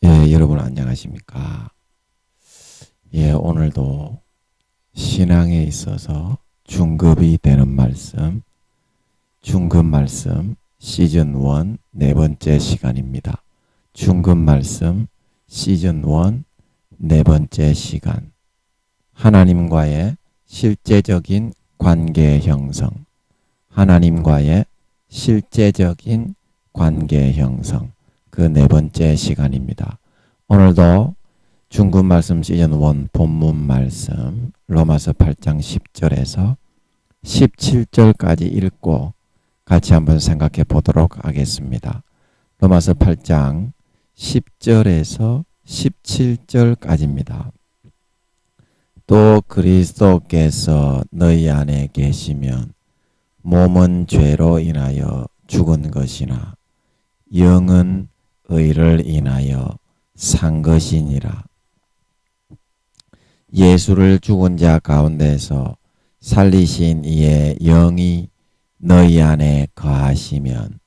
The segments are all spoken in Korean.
여러분 안녕하십니까? 오늘도 신앙에 있어서 중급이 되는 말씀, 중급 말씀 시즌 1 네 번째 시간입니다. 중급 말씀 시즌 1 네 번째 시간. 하나님과의 실제적인 관계 형성. 하나님과의 실제적인 관계 형성. 그 네 번째 시간입니다. 오늘도 중급 말씀 시즌 1 본문 말씀 로마서 8장 10절에서 17절까지 읽고 같이 한번 생각해 보도록 하겠습니다. 로마서 8장 10절에서 17절까지입니다. 또 그리스도께서 너희 안에 계시면 몸은 죄로 인하여 죽은 것이나 영은 의를 인하여 산 것이니라. 예수를 죽은 자 가운데서 살리신 이의 영이 너희 안에 거하시면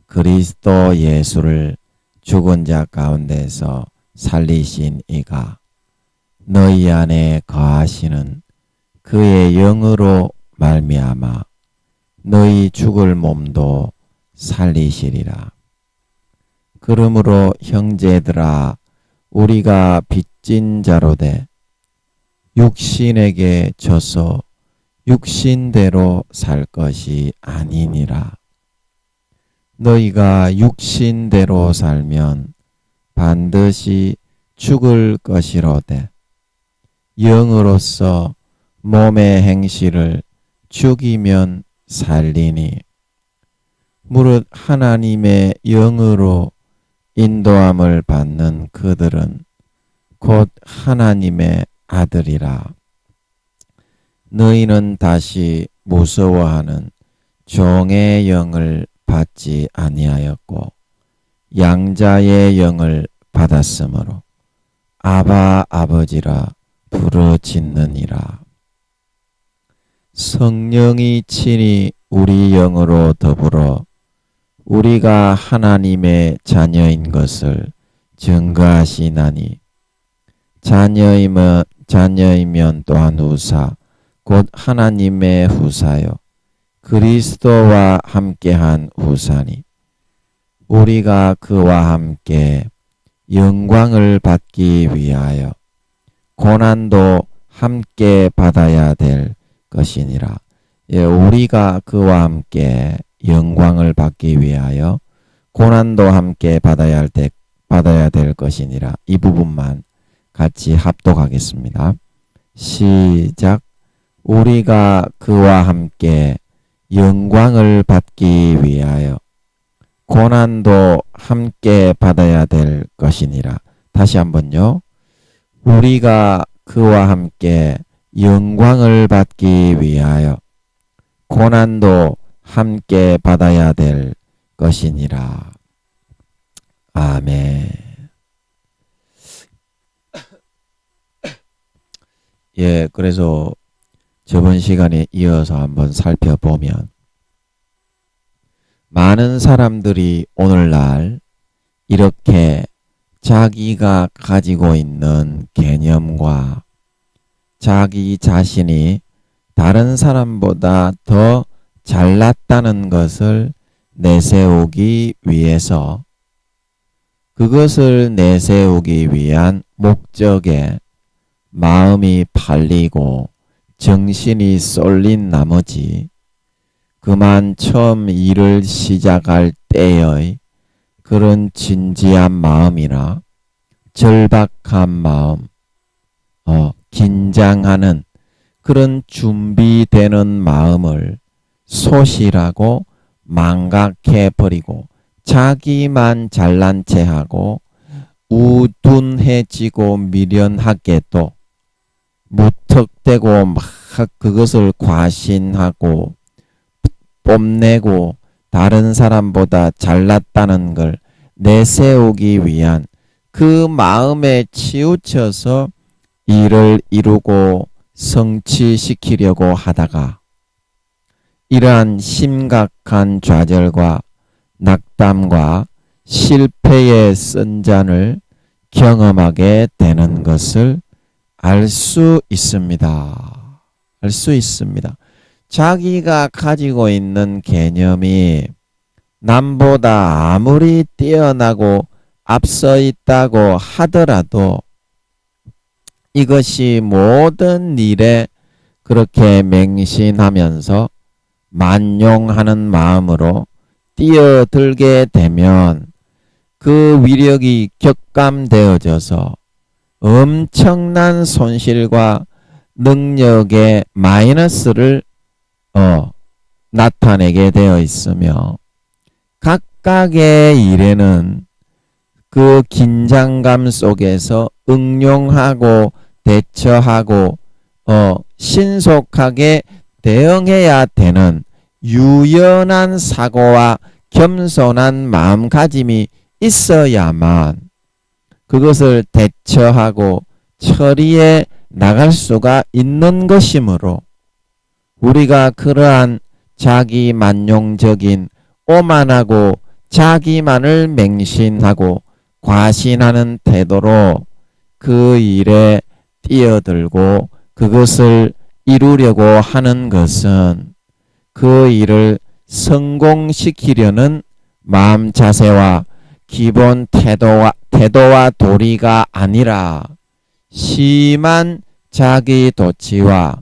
그리스도 예수를 죽은 자 가운데서 살리신 이가 너희 안에 거하시는 그의 영으로 말미암아 너희 죽을 몸도 살리시리라. 그러므로 형제들아 우리가 빚진 자로되 육신에게 져서 육신대로 살 것이 아니니라. 너희가 육신대로 살면 반드시 죽을 것이로되 영으로서 몸의 행실을 죽이면 살리니 무릇 하나님의 영으로 인도함을 받는 그들은 곧 하나님의 아들이라. 너희는 다시 무서워하는 종의 영을 받지 아니하였고 양자의 영을 받았으므로 아바 아버지라 부르짖느니라. 성령이 친히 우리 영으로 더불어 우리가 하나님의 자녀인 것을 증거하시나니 자녀이면 또한 후사 곧 하나님의 후사요 그리스도와 함께한 후사니 우리가 그와 함께 영광을 받기 위하여 고난도 함께 받아야 될 것이니라. 우리가 그와 함께 영광을 받기 위하여 고난도 함께 받아야 될 것이니라. 이 부분만 같이 합독하겠습니다. 시작. 우리가 그와 함께 영광을 받기 위하여 고난도 함께 받아야 될 것이니라. 다시 한번요. 우리가 그와 함께 영광을 받기 위하여 고난도 함께 받아야 될 것이니라. 아멘. 그래서 저번 시간에 이어서 한번 살펴보면 많은 사람들이 오늘날 이렇게 자기가 가지고 있는 개념과 자기 자신이 다른 사람보다 더 잘났다는 것을 내세우기 위해서 그것을 내세우기 위한 목적에 마음이 팔리고 정신이 쏠린 나머지 그만 처음 일을 시작할 때의 그런 진지한 마음이나 절박한 마음, 긴장하는 그런 준비되는 마음을 소실하고 망각해버리고 자기만 잘난 체하고 우둔해지고 미련하게도 무턱대고 막 그것을 과신하고 뽐내고 다른 사람보다 잘났다는 걸 내세우기 위한 그 마음에 치우쳐서 일을 이루고 성취시키려고 하다가 이러한 심각한 좌절과 낙담과 실패의 쓴잔을 경험하게 되는 것을 알 수 있습니다. 알 수 있습니다. 자기가 가지고 있는 개념이 남보다 아무리 뛰어나고 앞서 있다고 하더라도 이것이 모든 일에 그렇게 맹신하면서 만용하는 마음으로 뛰어들게 되면 그 위력이 격감되어져서 엄청난 손실과 능력의 마이너스를 나타내게 되어 있으며 각각의 일에는 그 긴장감 속에서 응용하고 대처하고 신속하게 대응해야 되는 유연한 사고와 겸손한 마음가짐이 있어야만 그것을 대처하고 처리해 나갈 수가 있는 것이므로 우리가 그러한 자기만용적인 오만하고 자기만을 맹신하고 과신하는 태도로 그 일에 뛰어들고 그것을 이루려고 하는 것은 그 일을 성공시키려는 마음 자세와 기본 태도와 도리가 아니라 심한 자기 도취와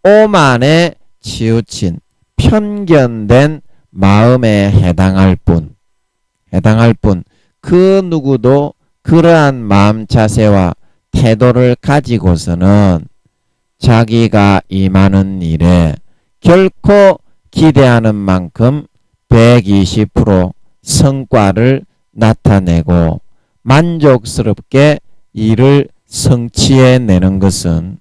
오만에 치우친 편견된 마음에 해당할 뿐 그 누구도 그러한 마음 자세와 태도를 가지고서는 자기가 임하는 일에 결코 기대하는 만큼 120% 성과를 나타내고 만족스럽게 일을 성취해내는 것은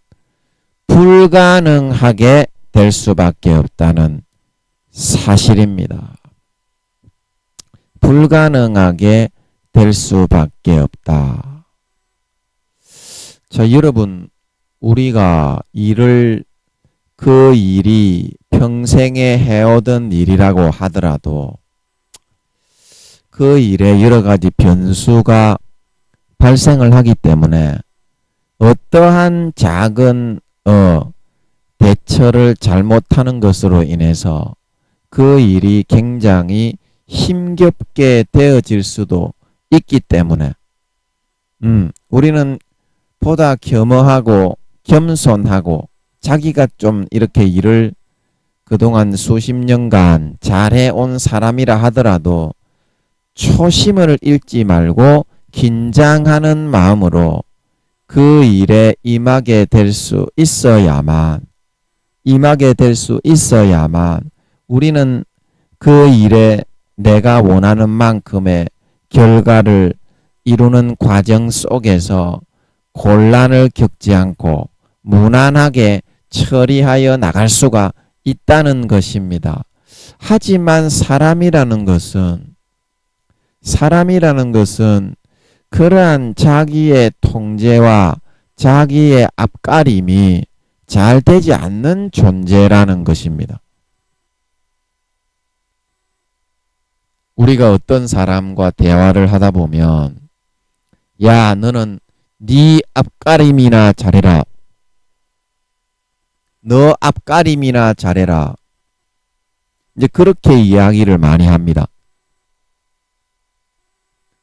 불가능하게 될 수밖에 없다는 사실입니다. 불가능하게 될 수밖에 없다. 자, 여러분, 우리가 그 일이 평생에 해오던 일이라고 하더라도 그 일에 여러 가지 변수가 발생을 하기 때문에 어떠한 작은 대처를 잘못하는 것으로 인해서 그 일이 굉장히 힘겹게 되어질 수도 있기 때문에 우리는 보다 겸허하고 겸손하고 자기가 좀 이렇게 일을 그동안 수십 년간 잘해온 사람이라 하더라도 초심을 잃지 말고 긴장하는 마음으로 그 일에 임하게 될 수 있어야만 우리는 그 일에 내가 원하는 만큼의 결과를 이루는 과정 속에서 곤란을 겪지 않고 무난하게 처리하여 나갈 수가 있다는 것입니다. 하지만 사람이라는 것은 그러한 자기의 통제와 자기의 앞가림이 잘 되지 않는 존재라는 것입니다. 우리가 어떤 사람과 대화를 하다 보면 야, 너는 네 앞가림이나 잘해라. 너 앞가림이나 잘해라. 이제 그렇게 이야기를 많이 합니다.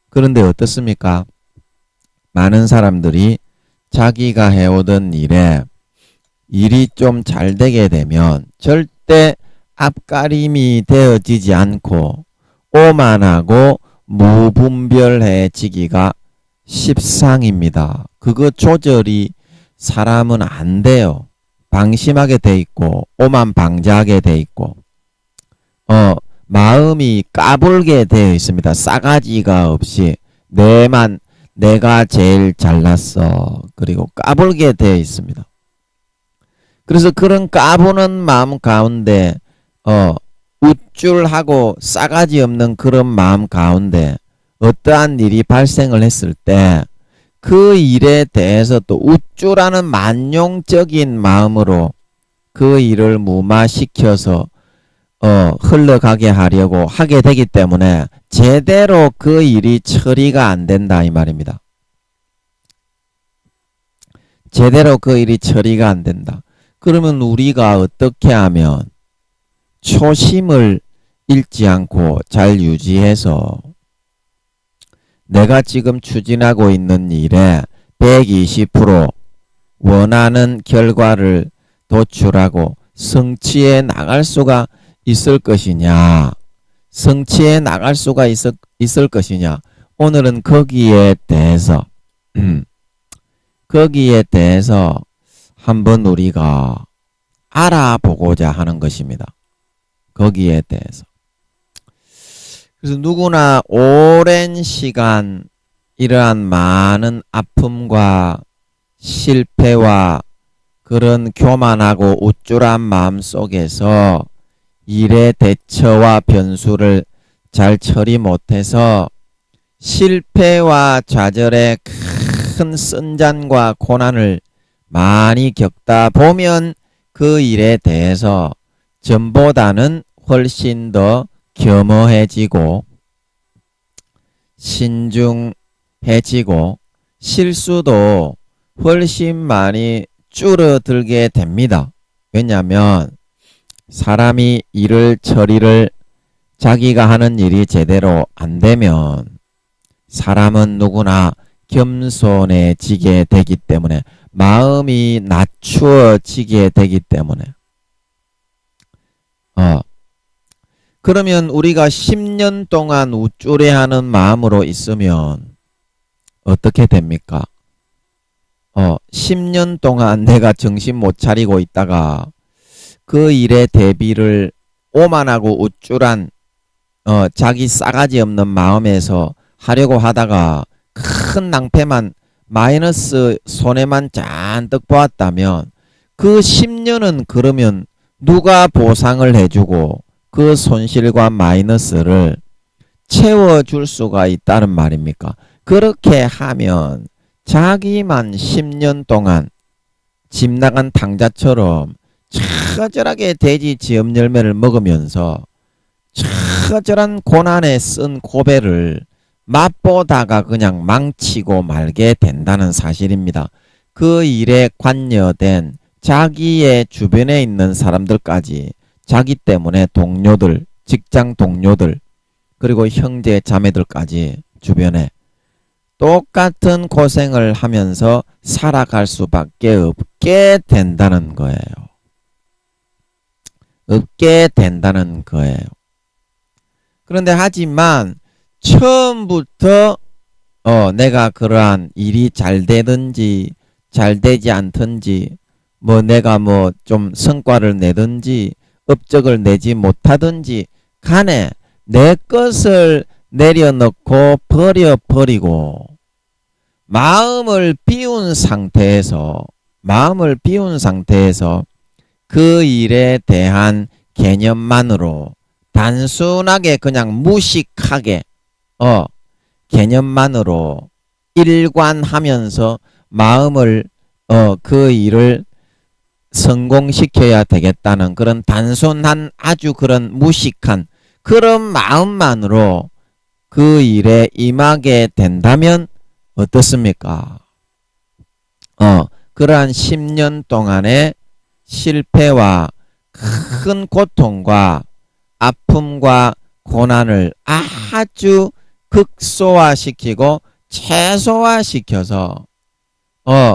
그런데 어떻습니까? 많은 사람들이 자기가 해오던 일이 좀 잘 되게 되면 절대 앞가림이 되어지지 않고 오만하고 무분별해지기가 십상입니다. 그거 조절이 사람은 안 돼요. 방심하게 돼 있고 오만방자하게 돼 있고 마음이 까불게 되어 있습니다. 싸가지가 없이 내가 제일 잘났어. 그리고 까불게 되어 있습니다. 그래서 그런 까부는 마음 가운데 우쭐하고 싸가지 없는 그런 마음 가운데 어떠한 일이 발생을 했을 때 그 일에 대해서 또 우쭐하는 만용적인 마음으로 그 일을 무마시켜서 흘러가게 하려고 하게 되기 때문에 제대로 그 일이 처리가 안 된다 이 말입니다. 제대로 그 일이 처리가 안 된다. 그러면 우리가 어떻게 하면 초심을 잃지 않고 잘 유지해서 내가 지금 추진하고 있는 일에 120% 원하는 결과를 도출하고 성취해 나갈 수가 있을 것이냐, 성취해 나갈 수가 있을 것이냐. 오늘은 거기에 대해서 한번 우리가 알아보고자 하는 것입니다. 거기에 대해서. 그래서 누구나 오랜 시간 이러한 많은 아픔과 실패와 그런 교만하고 우쭐한 마음 속에서 일의 대처와 변수를 잘 처리 못해서 실패와 좌절의 큰 쓴잔과 고난을 많이 겪다 보면 그 일에 대해서 전보다는 훨씬 더 겸허해지고 신중해지고 실수도 훨씬 많이 줄어들게 됩니다. 왜냐하면 사람이 일을 처리를 자기가 하는 일이 제대로 안 되면 사람은 누구나 겸손해지게 되기 때문에 마음이 낮추어지게 되기 때문에 그러면 우리가 10년 동안 우쭐해하는 마음으로 있으면 어떻게 됩니까? 10년 동안 내가 정신 못 차리고 있다가 그 일에 대비를 오만하고 우쭐한 자기 싸가지 없는 마음에서 하려고 하다가 큰 낭패만 마이너스 손해만 잔뜩 보았다면 그 10년은 그러면 누가 보상을 해주고 그 손실과 마이너스를 채워줄 수가 있다는 말입니까? 그렇게 하면 자기만 10년 동안 집 나간 탕자처럼 처절하게 돼지 지엄 열매를 먹으면서 처절한 고난에 쓴 고배를 맛보다가 그냥 망치고 말게 된다는 사실입니다. 그 일에 관여된 자기의 주변에 있는 사람들까지 자기 때문에 동료들, 직장 동료들, 그리고 형제 자매들까지 주변에 똑같은 고생을 하면서 살아갈 수밖에 없게 된다는 거예요. 없게 된다는 거예요. 그런데 하지만 처음부터 내가 그러한 일이 잘 되든지 잘 되지 않든지 내가 좀 성과를 내든지 업적을 내지 못하든지 간에 내 것을 내려놓고 버려버리고 마음을 비운 상태에서 그 일에 대한 개념만으로 단순하게 그냥 무식하게 개념만으로 일관하면서 마음을 그 일을 성공시켜야 되겠다는 그런 단순한 아주 그런 무식한 그런 마음만으로 그 일에 임하게 된다면 어떻습니까? 그러한 10년 동안의 실패와 큰 고통과 아픔과 고난을 아주 극소화시키고 최소화시켜서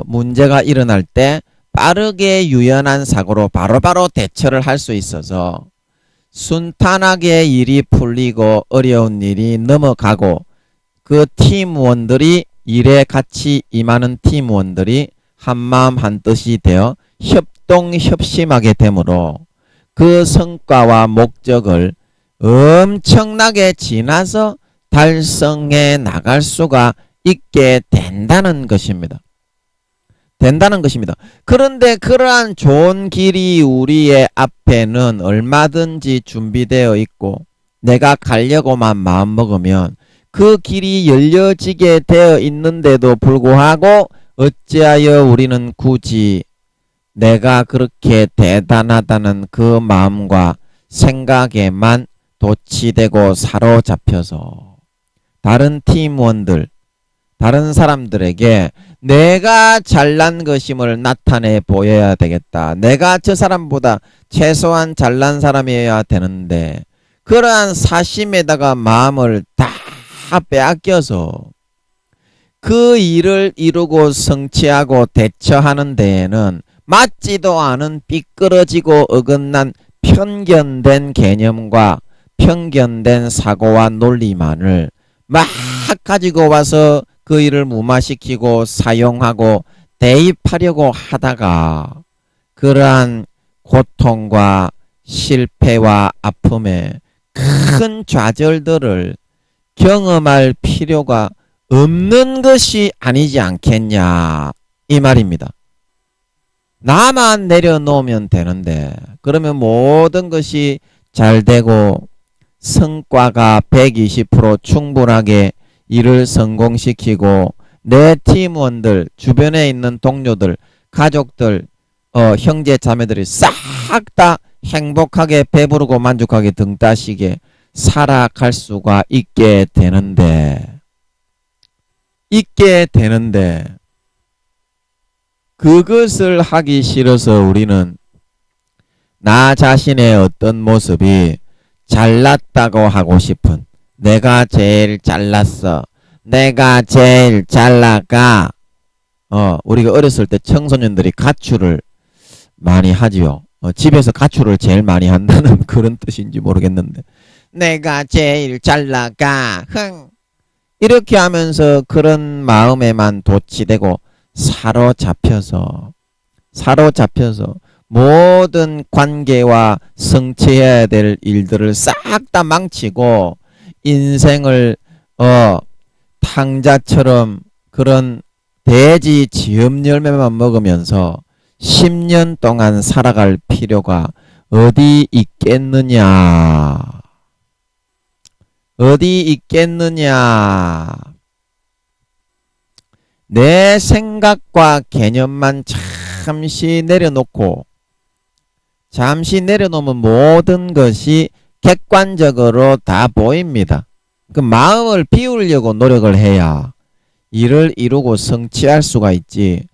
문제가 일어날 때 빠르게 유연한 사고로 바로바로 대처를 할 수 있어서 순탄하게 일이 풀리고 어려운 일이 넘어가고 그 팀원들이 일에 같이 임하는 팀원들이 한마음 한뜻이 되어 협동협심하게 되므로 그 성과와 목적을 엄청나게 지나서 달성해 나갈 수가 있게 된다는 것입니다. 그런데 그러한 좋은 길이 우리의 앞에는 얼마든지 준비되어 있고 내가 가려고만 마음먹으면 그 길이 열려지게 되어 있는데도 불구하고 어찌하여 우리는 굳이 내가 그렇게 대단하다는 그 마음과 생각에만 도취되고 사로잡혀서 다른 팀원들, 다른 사람들에게 내가 잘난 것임을 나타내 보여야 되겠다. 내가 저 사람보다 최소한 잘난 사람이어야 되는데 그러한 사심에다가 마음을 다 빼앗겨서 그 일을 이루고 성취하고 대처하는 데에는 맞지도 않은 삐끄러지고 어긋난 편견된 개념과 편견된 사고와 논리만을 막 가지고 와서 그 일을 무마시키고 사용하고 대입하려고 하다가 그러한 고통과 실패와 아픔에 큰 좌절들을 경험할 필요가 없는 것이 아니지 않겠냐 이 말입니다. 나만 내려놓으면 되는데 그러면 모든 것이 잘 되고 성과가 120% 충분하게 일을 성공시키고 내 팀원들, 주변에 있는 동료들, 가족들, 형제 자매들이 싹 다 행복하게 배부르고 만족하게 등 따시게 살아갈 수가 있게 되는데 그것을 하기 싫어서 우리는 나 자신의 어떤 모습이 잘났다고 하고 싶은, 내가 제일 잘났어, 내가 제일 잘 나가. 우리가 어렸을 때 청소년들이 가출을 많이 하지요. 집에서 가출을 제일 많이 한다는 그런 뜻인지 모르겠는데, 내가 제일 잘 나가 흥 이렇게 하면서 그런 마음에만 도취되고 사로잡혀서 모든 관계와 성취해야 될 일들을 싹 다 망치고 인생을 탕자처럼 그런 돼지 지음 열매만 먹으면서 10년 동안 살아갈 필요가 어디 있겠느냐. 내 생각과 개념만 잠시 내려놓으면 모든 것이 객관적으로 다 보입니다. 그 마음을 비우려고 노력을 해야 일을 이루고 성취할 수가 있지.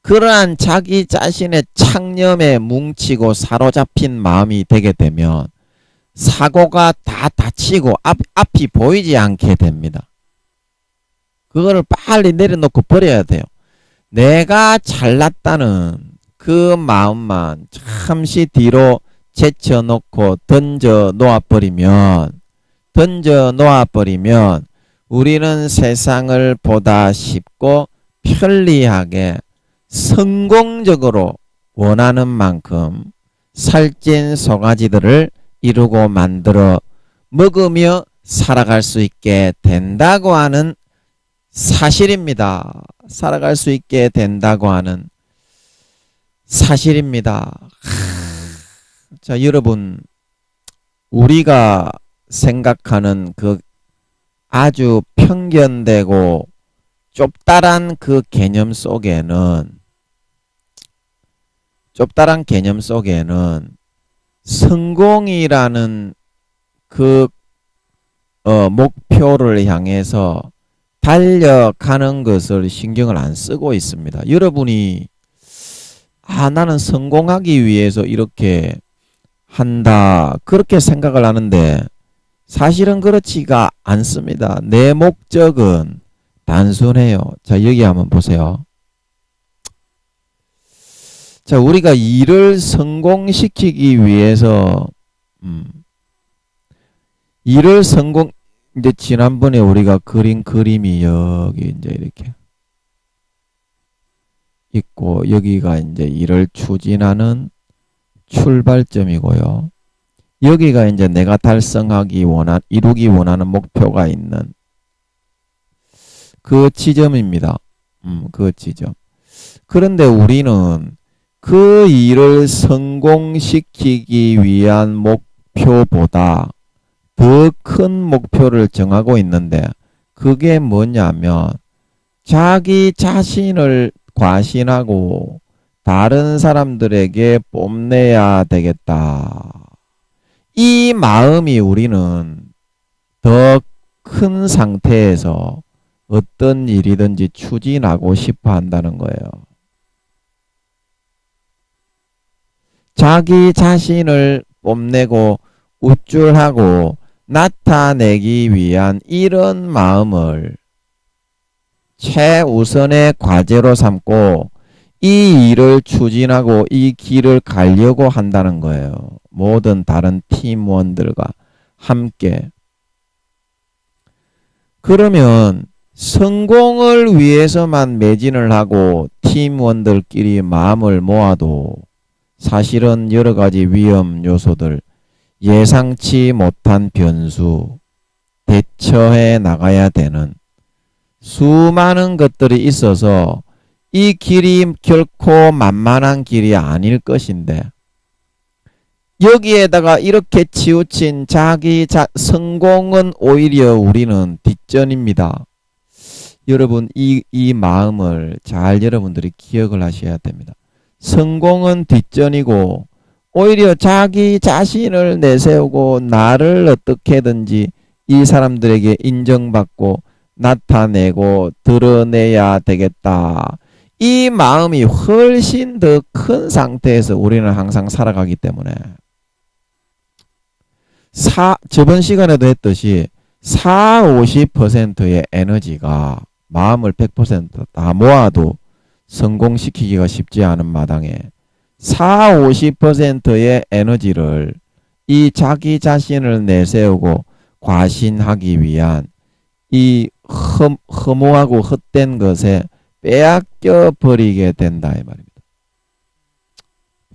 그러한 자기 자신의 창념에 뭉치고 사로잡힌 마음이 되게 되면 사고가 다 닫히고 앞이 보이지 않게 됩니다. 그거를 빨리 내려놓고 버려야 돼요. 내가 잘났다는 그 마음만 잠시 뒤로 제쳐놓고 던져 놓아버리면 우리는 세상을 보다 쉽고 편리하게 성공적으로 원하는 만큼 살찐 송아지들을 이루고 만들어 먹으며 살아갈 수 있게 된다고 하는 사실입니다. 살아갈 수 있게 된다고 하는 사실입니다. 자, 여러분, 우리가 생각하는 그 아주 편견되고 좁다란 그 개념 속에는 성공이라는 그 목표를 향해서 달려가는 것을 신경을 안 쓰고 있습니다. 여러분이 나는 성공하기 위해서 이렇게 한다 그렇게 생각을 하는데 사실은 그렇지가 않습니다. 내 목적은 단순해요. 자, 여기 한번 보세요. 자, 우리가 일을 성공시키기 위해서 이제 지난번에 우리가 그린 그림이 여기 이제 이렇게 있고 여기가 이제 일을 추진하는 출발점이고요. 여기가 이제 내가 이루기 원하는 목표가 있는 그 지점입니다. 그 지점. 그런데 우리는 그 일을 성공시키기 위한 목표보다 더 큰 목표를 정하고 있는데 그게 뭐냐면 자기 자신을 과신하고 다른 사람들에게 뽐내야 되겠다. 이 마음이 우리는 더 큰 상태에서 어떤 일이든지 추진하고 싶어 한다는 거예요. 자기 자신을 뽐내고 우쭐하고 나타내기 위한 이런 마음을 최우선의 과제로 삼고 이 일을 추진하고 이 길을 가려고 한다는 거예요. 모든 다른 팀원들과 함께. 그러면 성공을 위해서만 매진을 하고 팀원들끼리 마음을 모아도 사실은 여러 가지 위험 요소들, 예상치 못한 변수, 대처해 나가야 되는 수많은 것들이 있어서 이 길이 결코 만만한 길이 아닐 것인데 여기에다가 이렇게 치우친 성공은 오히려 우리는 뒷전입니다. 여러분 이 마음을 잘 여러분들이 기억을 하셔야 됩니다. 성공은 뒷전이고 오히려 자기 자신을 내세우고 나를 어떻게든지 이 사람들에게 인정받고 나타내고 드러내야 되겠다. 이 마음이 훨씬 더 큰 상태에서 우리는 항상 살아가기 때문에 저번 시간에도 했듯이 40~50%의 에너지가 마음을 100% 모아도 성공시키기가 쉽지 않은 마당에 40~50%의 에너지를 이 자기 자신을 내세우고 과신하기 위한 이 허무하고 헛된 것에 빼앗겨 버리게 된다 이 말입니다.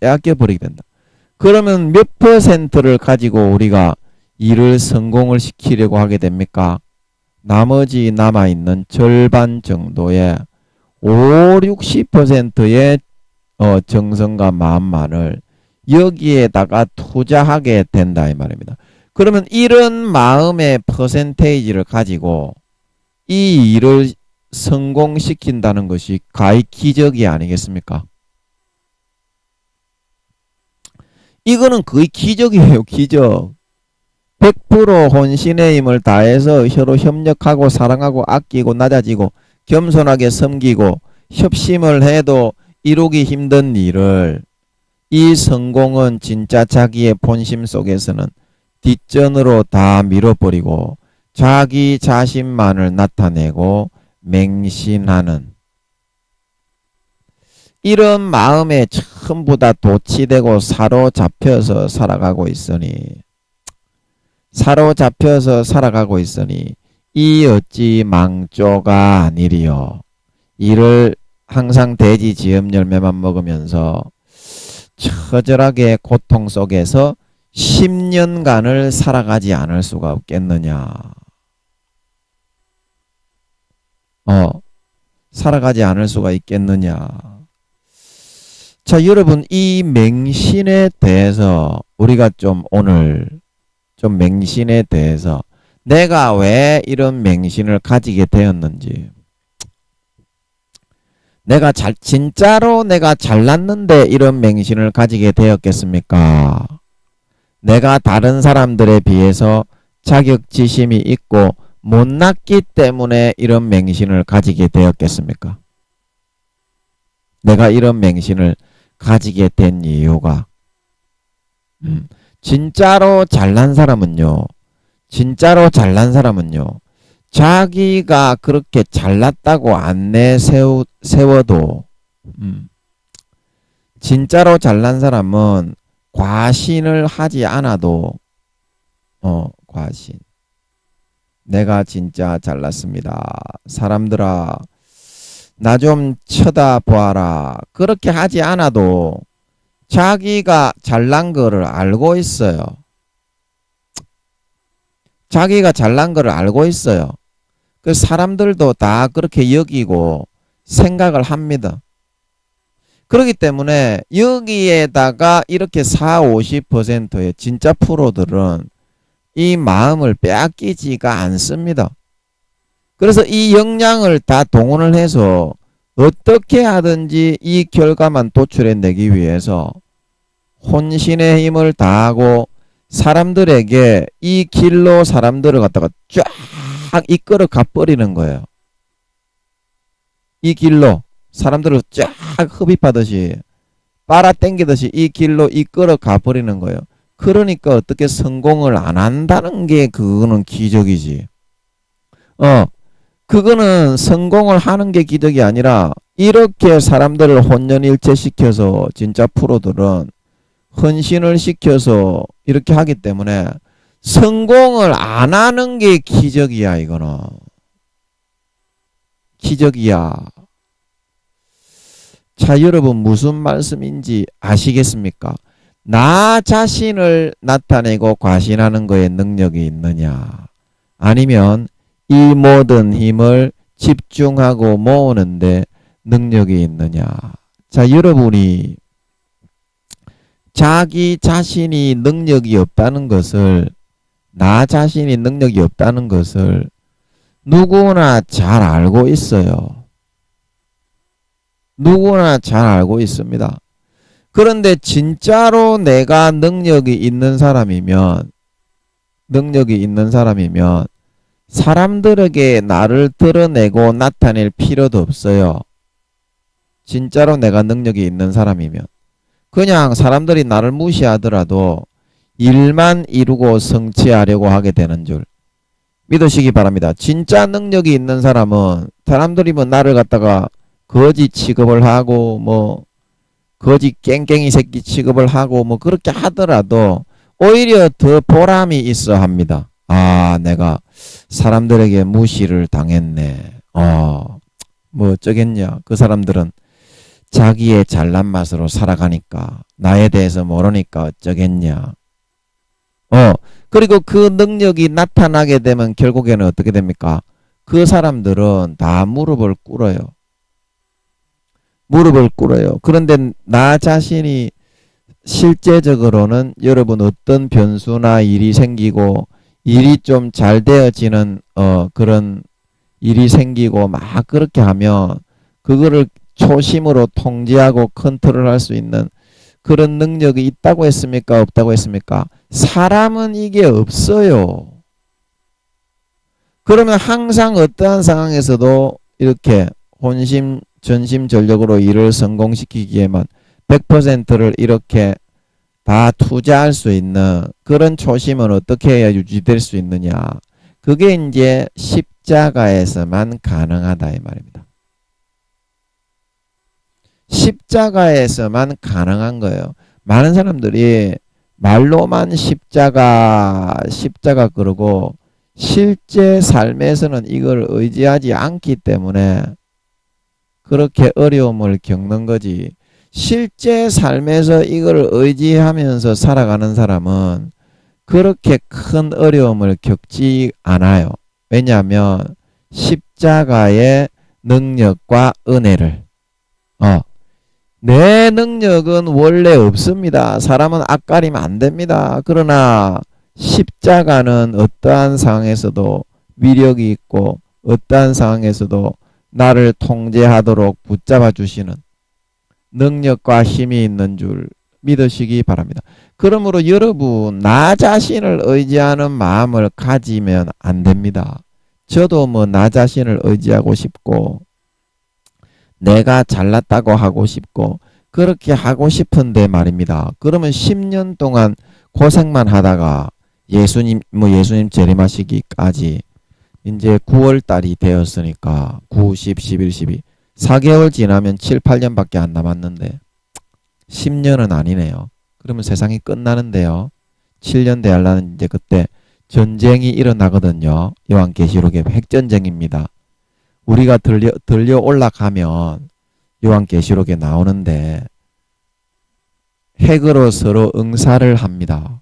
빼앗겨 버리게 된다. 그러면 몇 %를 가지고 우리가 일을 성공을 시키려고 하게 됩니까? 나머지 남아있는 절반 정도의 50~60%의 정성과 마음만을 여기에다가 투자하게 된다 이 말입니다. 그러면 이런 마음의 퍼센테이지를 가지고 이 일을 성공시킨다는 것이 가히 기적이 아니겠습니까? 이거는 거의 기적이에요. 기적. 100% 혼신의 힘을 다해서 서로 협력하고 사랑하고 아끼고 낮아지고 겸손하게 섬기고 협심을 해도 이루기 힘든 일을 이 성공은 진짜 자기의 본심 속에서는 뒷전으로 다 밀어버리고 자기 자신만을 나타내고 맹신하는 이런 마음에 전부 다 도취되고 사로잡혀서 살아가고 있으니 이 어찌 망조가 아니리요. 이를 항상 돼지 지음 열매만 먹으면서 처절하게 고통 속에서 10년간을 살아가지 않을 수가 없겠느냐. 살아가지 않을 수가 있겠느냐. 자, 여러분 이 맹신에 대해서 우리가 오늘 맹신에 대해서 내가 왜 이런 맹신을 가지게 되었는지, 진짜로 내가 잘났는데 이런 맹신을 가지게 되었겠습니까? 내가 다른 사람들에 비해서 자격지심이 있고 못났기 때문에 이런 맹신을 가지게 되었겠습니까? 내가 이런 맹신을 가지게 된 이유가 진짜로 잘난 사람은요. 자기가 그렇게 잘났다고 안 내세워도 진짜로 잘난 사람은 과신을 하지 않아도 과신. 내가 진짜 잘났습니다. 사람들아 나 좀 쳐다보아라. 그렇게 하지 않아도 자기가 잘난 거를 알고 있어요. 그 사람들도 다 그렇게 여기고 생각을 합니다. 그렇기 때문에 여기에다가 이렇게 40~50%의 진짜 프로들은 이 마음을 빼앗기지가 않습니다. 그래서 이 역량을 다 동원을 해서 어떻게 하든지 이 결과만 도출해내기 위해서 혼신의 힘을 다하고 사람들에게 이 길로 사람들을 갖다가 쫙 이끌어 가버리는 거예요. 이 길로 사람들을 쫙 흡입하듯이 빨아당기듯이 이 길로 이끌어 가버리는 거예요. 그러니까 어떻게 성공을 안 한다는 게 그거는 기적이지. 그거는 성공을 하는 게 기적이 아니라 이렇게 사람들을 혼연일체시켜서 진짜 프로들은 헌신을 시켜서 이렇게 하기 때문에 성공을 안 하는 게 기적이야. 이거는 기적이야. 자, 여러분 무슨 말씀인지 아시겠습니까? 나 자신을 나타내고 과신하는 거에 능력이 있느냐, 아니면 이 모든 힘을 집중하고 모으는데 능력이 있느냐. 자, 여러분이 자기 자신이 능력이 없다는 것을, 나 자신이 능력이 없다는 것을 누구나 잘 알고 있어요. 누구나 잘 알고 있습니다. 그런데 진짜로 내가 능력이 있는 사람이면 사람들에게 나를 드러내고 나타낼 필요도 없어요. 진짜로 내가 능력이 있는 사람이면 그냥 사람들이 나를 무시하더라도 일만 이루고 성취하려고 하게 되는 줄 믿으시기 바랍니다. 진짜 능력이 있는 사람은 사람들이 뭐 나를 갖다가 거지 취급을 하고 뭐 거지 깽깽이 새끼 취급을 하고 뭐 그렇게 하더라도 오히려 더 보람이 있어 합니다. 아, 내가 사람들에게 무시를 당했네. 뭐 어쩌겠냐. 그 사람들은 자기의 잘난 맛으로 살아가니까, 나에 대해서 모르니까 어쩌겠냐. 그리고 그 능력이 나타나게 되면 결국에는 어떻게 됩니까? 그 사람들은 다 무릎을 꿇어요. 그런데 나 자신이 실제적으로는 여러분 어떤 변수나 일이 생기고 일이 좀 잘 되어지는 그런 일이 생기고 막 그렇게 하면 그거를 초심으로 통제하고 컨트롤할 수 있는 그런 능력이 있다고 했습니까? 없다고 했습니까? 사람은 이게 없어요. 그러면 항상 어떠한 상황에서도 이렇게 혼심 전심전력으로 일을 성공시키기에만 100%를 이렇게 다 투자할 수 있는 그런 초심은 어떻게 해야 유지될 수 있느냐. 그게 이제 십자가에서만 가능하다 이 말입니다. 십자가에서만 가능한 거예요. 많은 사람들이 말로만 십자가 그러고 실제 삶에서는 이걸 의지하지 않기 때문에 그렇게 어려움을 겪는 거지. 실제 삶에서 이걸 의지하면서 살아가는 사람은 그렇게 큰 어려움을 겪지 않아요. 왜냐하면 십자가의 능력과 은혜를 내 능력은 원래 없습니다. 사람은 앞가리면 안 됩니다. 그러나 십자가는 어떠한 상황에서도 위력이 있고 어떠한 상황에서도 나를 통제하도록 붙잡아 주시는 능력과 힘이 있는 줄 믿으시기 바랍니다. 그러므로 여러분 나 자신을 의지하는 마음을 가지면 안 됩니다. 저도 뭐 나 자신을 의지하고 싶고 내가 잘났다고 하고 싶고 그렇게 하고 싶은데 말입니다. 그러면 10년 동안 고생만 하다가 예수님 재림하시기까지 이제 9월달이 되었으니까 9, 10, 11, 12 4개월 지나면 7, 8년밖에 안 남았는데 10년은 아니네요. 그러면 세상이 끝나는데요. 7년 되려면 이제 그때 전쟁이 일어나거든요. 요한계시록의 핵전쟁입니다. 우리가 들려 올라가면 요한계시록에 나오는데 핵으로 서로 응사를 합니다.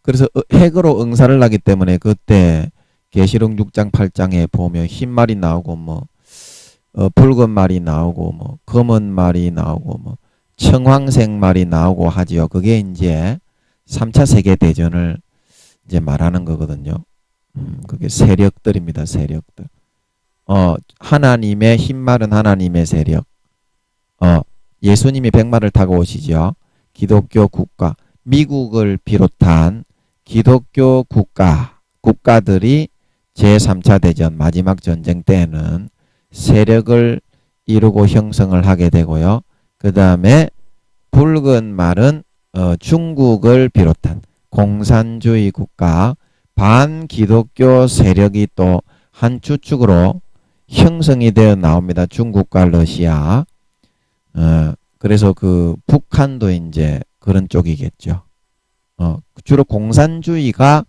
그래서 핵으로 응사를 하기 때문에 그때 계시록 6장 8장에 보면 흰 말이 나오고 뭐 붉은 말이 나오고 뭐 검은 말이 나오고 뭐 청황색 말이 나오고 하지요. 그게 이제 3차 세계 대전을 이제 말하는 거거든요. 그게 세력들입니다. 세력들. 하나님의 흰 말은 하나님의 세력. 예수님이 백마를 타고 오시죠. 기독교 국가, 미국을 비롯한 기독교 국가들이 제3차 대전 마지막 전쟁 때는 세력을 이루고 형성을 하게 되고요. 그 다음에 붉은 말은 중국을 비롯한 공산주의 국가, 반기독교 세력이 또 한 주축으로 형성이 되어 나옵니다. 중국과 러시아. 그래서 그 북한도 이제 그런 쪽이겠죠. 주로 공산주의가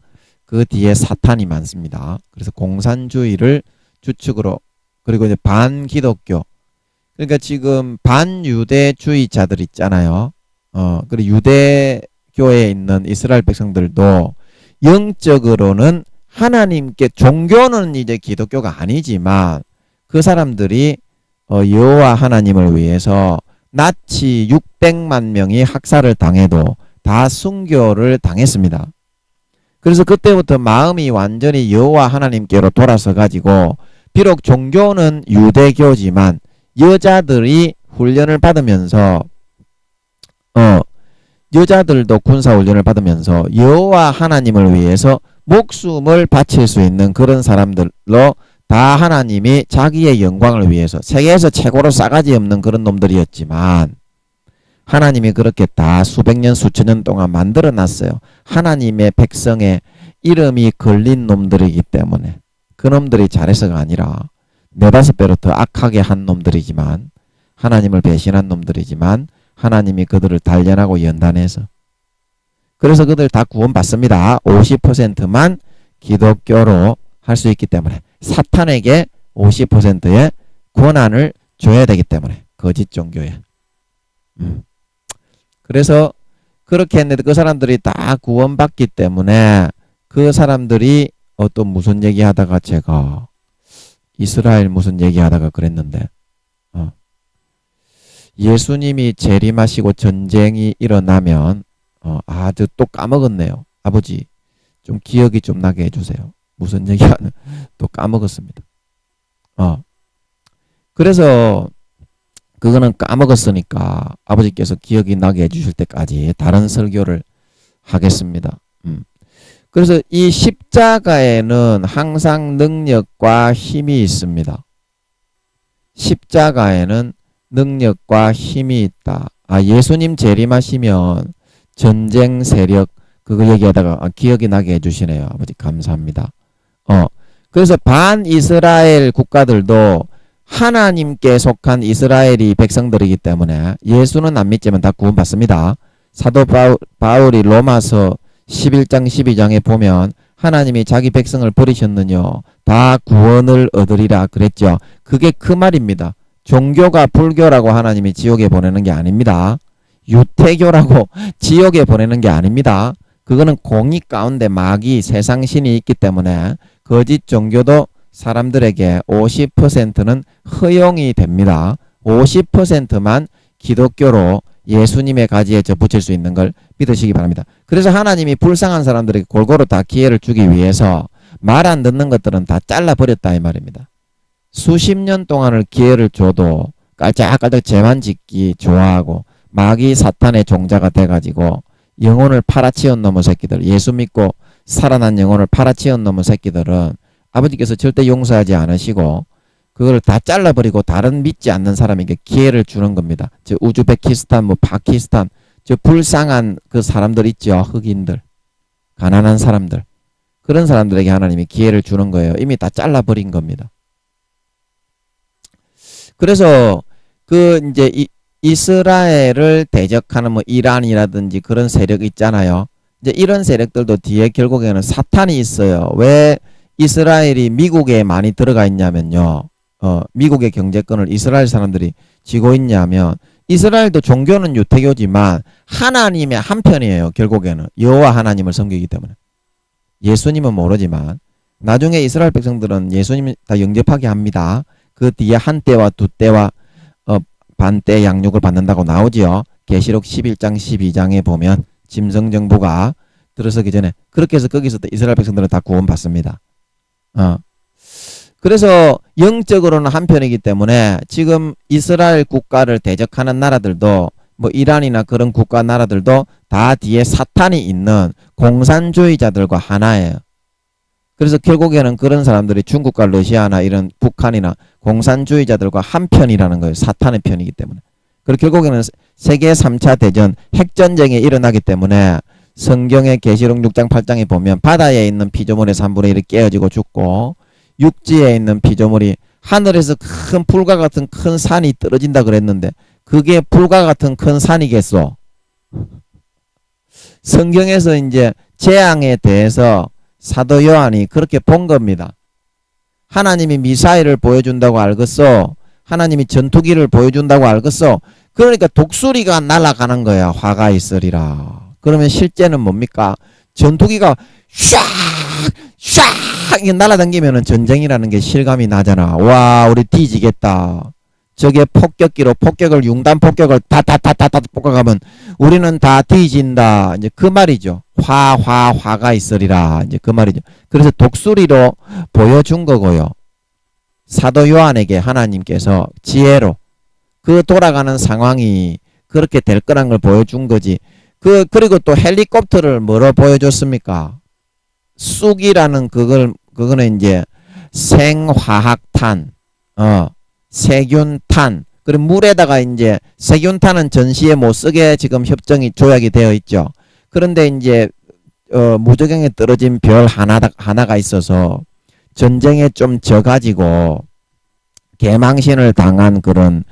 그 뒤에 사탄이 많습니다. 그래서 공산주의를 주축으로, 그리고 이제 반기독교. 그러니까 지금 반유대주의자들 있잖아요. 그리고 유대교에 있는 이스라엘 백성들도 영적으로는 하나님께, 종교는 이제 기독교가 아니지만 그 사람들이 여호와 하나님을 위해서 나치 600만 명이 학살을 당해도 다 순교를 당했습니다. 그래서 그때부터 마음이 완전히 여호와 하나님께로 돌아서 가지고, 비록 종교는 유대교지만 여자들이 훈련을 받으면서 여자들도 군사훈련을 받으면서 여호와 하나님을 위해서 목숨을 바칠 수 있는 그런 사람들로, 다 하나님이 자기의 영광을 위해서, 세계에서 최고로 싸가지 없는 그런 놈들이었지만 하나님이 그렇게 다 수백 년 수천 년 동안 만들어 놨어요. 하나님의 백성의 이름이 걸린 놈들이기 때문에. 그 놈들이 잘해서가 아니라 네다섯 배로 더 악하게 한 놈들이지만, 하나님을 배신한 놈들이지만 하나님이 그들을 단련하고 연단해서, 그래서 그들 다 구원받습니다. 50%만 기독교로 할 수 있기 때문에, 사탄에게 50%의 권한을 줘야 되기 때문에, 거짓 종교에. 그래서 그렇게 했는데 그 사람들이 다 구원받기 때문에, 그 사람들이 또 무슨 얘기하다가, 제가 이스라엘 무슨 얘기하다가 그랬는데, 예수님이 재림하시고 전쟁이 일어나면, 아주 또 까먹었네요. 아버지 좀 기억이 좀 나게 해주세요. 무슨 얘기하는, 또 까먹었습니다. 그래서 그거는 까먹었으니까 아버지께서 기억이 나게 해주실 때까지 다른 설교를 하겠습니다. 그래서 이 십자가에는 항상 능력과 힘이 있습니다. 십자가에는 능력과 힘이 있다. 예수님 재림하시면 전쟁 세력, 그거 얘기하다가 기억이 나게 해주시네요. 아버지 감사합니다. 그래서 반이스라엘 국가들도 하나님께 속한 이스라엘이 백성들이기 때문에 예수는 안 믿지만 다 구원받습니다. 사도 바울이 로마서 11장 12장에 보면 하나님이 자기 백성을 버리셨느냐, 다 구원을 얻으리라 그랬죠. 그게 그 말입니다. 종교가 불교라고 하나님이 지옥에 보내는 게 아닙니다. 유태교라고 지옥에 보내는 게 아닙니다. 그거는 공의 가운데 마귀, 세상신이 있기 때문에 거짓 종교도 사람들에게 50%는 허용이 됩니다. 50%만 기독교로 예수님의 가지에 붙일 수 있는 걸 믿으시기 바랍니다. 그래서 하나님이 불쌍한 사람들에게 골고루 다 기회를 주기 위해서 말 안 듣는 것들은 다 잘라버렸다 이 말입니다. 수십 년 동안을 기회를 줘도 깔짝깔짝 죄만 짓기 좋아하고 마귀 사탄의 종자가 돼가지고 영혼을 팔아치운 놈의 새끼들, 예수 믿고 살아난 영혼을 팔아치운 놈의 새끼들은 아버지께서 절대 용서하지 않으시고 그걸 다 잘라버리고 다른 믿지 않는 사람에게 기회를 주는 겁니다. 저 우즈베키스탄, 파키스탄, 저 불쌍한 그 사람들 있죠. 흑인들, 가난한 사람들, 그런 사람들에게 하나님이 기회를 주는 거예요. 이미 다 잘라버린 겁니다. 그래서 그 이제 이스라엘을 대적하는 이란이라든지 그런 세력 있잖아요. 이제 이런 세력들도 뒤에 결국에는 사탄이 있어요. 왜 이스라엘이 미국에 많이 들어가 있냐면요. 미국의 경제권을 이스라엘 사람들이 쥐고 있냐면, 이스라엘도 종교는 유태교지만 하나님의 한편이에요. 결국에는 여호와 하나님을 섬기기 때문에. 예수님은 모르지만 나중에 이스라엘 백성들은 예수님을 다 영접하게 합니다. 그 뒤에 한 때와 두 때와 반때 양육을 받는다고 나오지요. 계시록 11장 12장에 보면 짐승정부가 들어서기 전에 그렇게 해서 거기서 이스라엘 백성들은 다 구원받습니다. 그래서 영적으로는 한편이기 때문에 지금 이스라엘 국가를 대적하는 나라들도 이란이나 그런 국가 나라들도 다 뒤에 사탄이 있는 공산주의자들과 하나예요. 그래서 결국에는 그런 사람들이 중국과 러시아나 이런 북한이나 공산주의자들과 한 편이라는 거예요. 사탄의 편이기 때문에. 그리고 결국에는 세계 3차 대전 핵전쟁이 일어나기 때문에 성경의 계시록 6장 8장에 보면 바다에 있는 피조물의 3분의 1이 깨어지고 죽고 육지에 있는 피조물이 하늘에서 큰 불과 같은 큰 산이 떨어진다 그랬는데 그게 불과 같은 큰 산이겠소? 성경에서 이제 재앙에 대해서 사도 요한이 그렇게 본 겁니다. 하나님이 미사일을 보여준다고 알겠어. 하나님이 전투기를 보여준다고 알겠어. 그러니까 독수리가 날아가는 거야. 화가 있으리라. 그러면 실제는 뭡니까? 전투기가 샥 날아다니면은 전쟁이라는 게 실감이 나잖아. 와, 우리 뒤지겠다. 저게 폭격기로 폭격을 융단 폭격을 다다다다다 폭격하면 우리는 다 뒤진다. 이제 그 말이죠. 화가 있으리라. 이제 그 말이죠. 그래서 독수리로 보여준 거고요. 사도 요한에게 하나님께서 지혜로 그 돌아가는 상황이 그렇게 될 거란 걸 보여준 거지. 그리고 또 헬리콥터를 뭐로 보여줬습니까? 쑥이라는 그거는 이제 생화학탄, 세균탄, 그리고 물에다가 이제 세균탄은 전시에 못 쓰게 지금 협정이 조약이 되어 있죠. 그런데 이제 무저갱에 떨어진 별 하나가 있어서 전쟁에 좀 져가지고 개망신을 당한 그런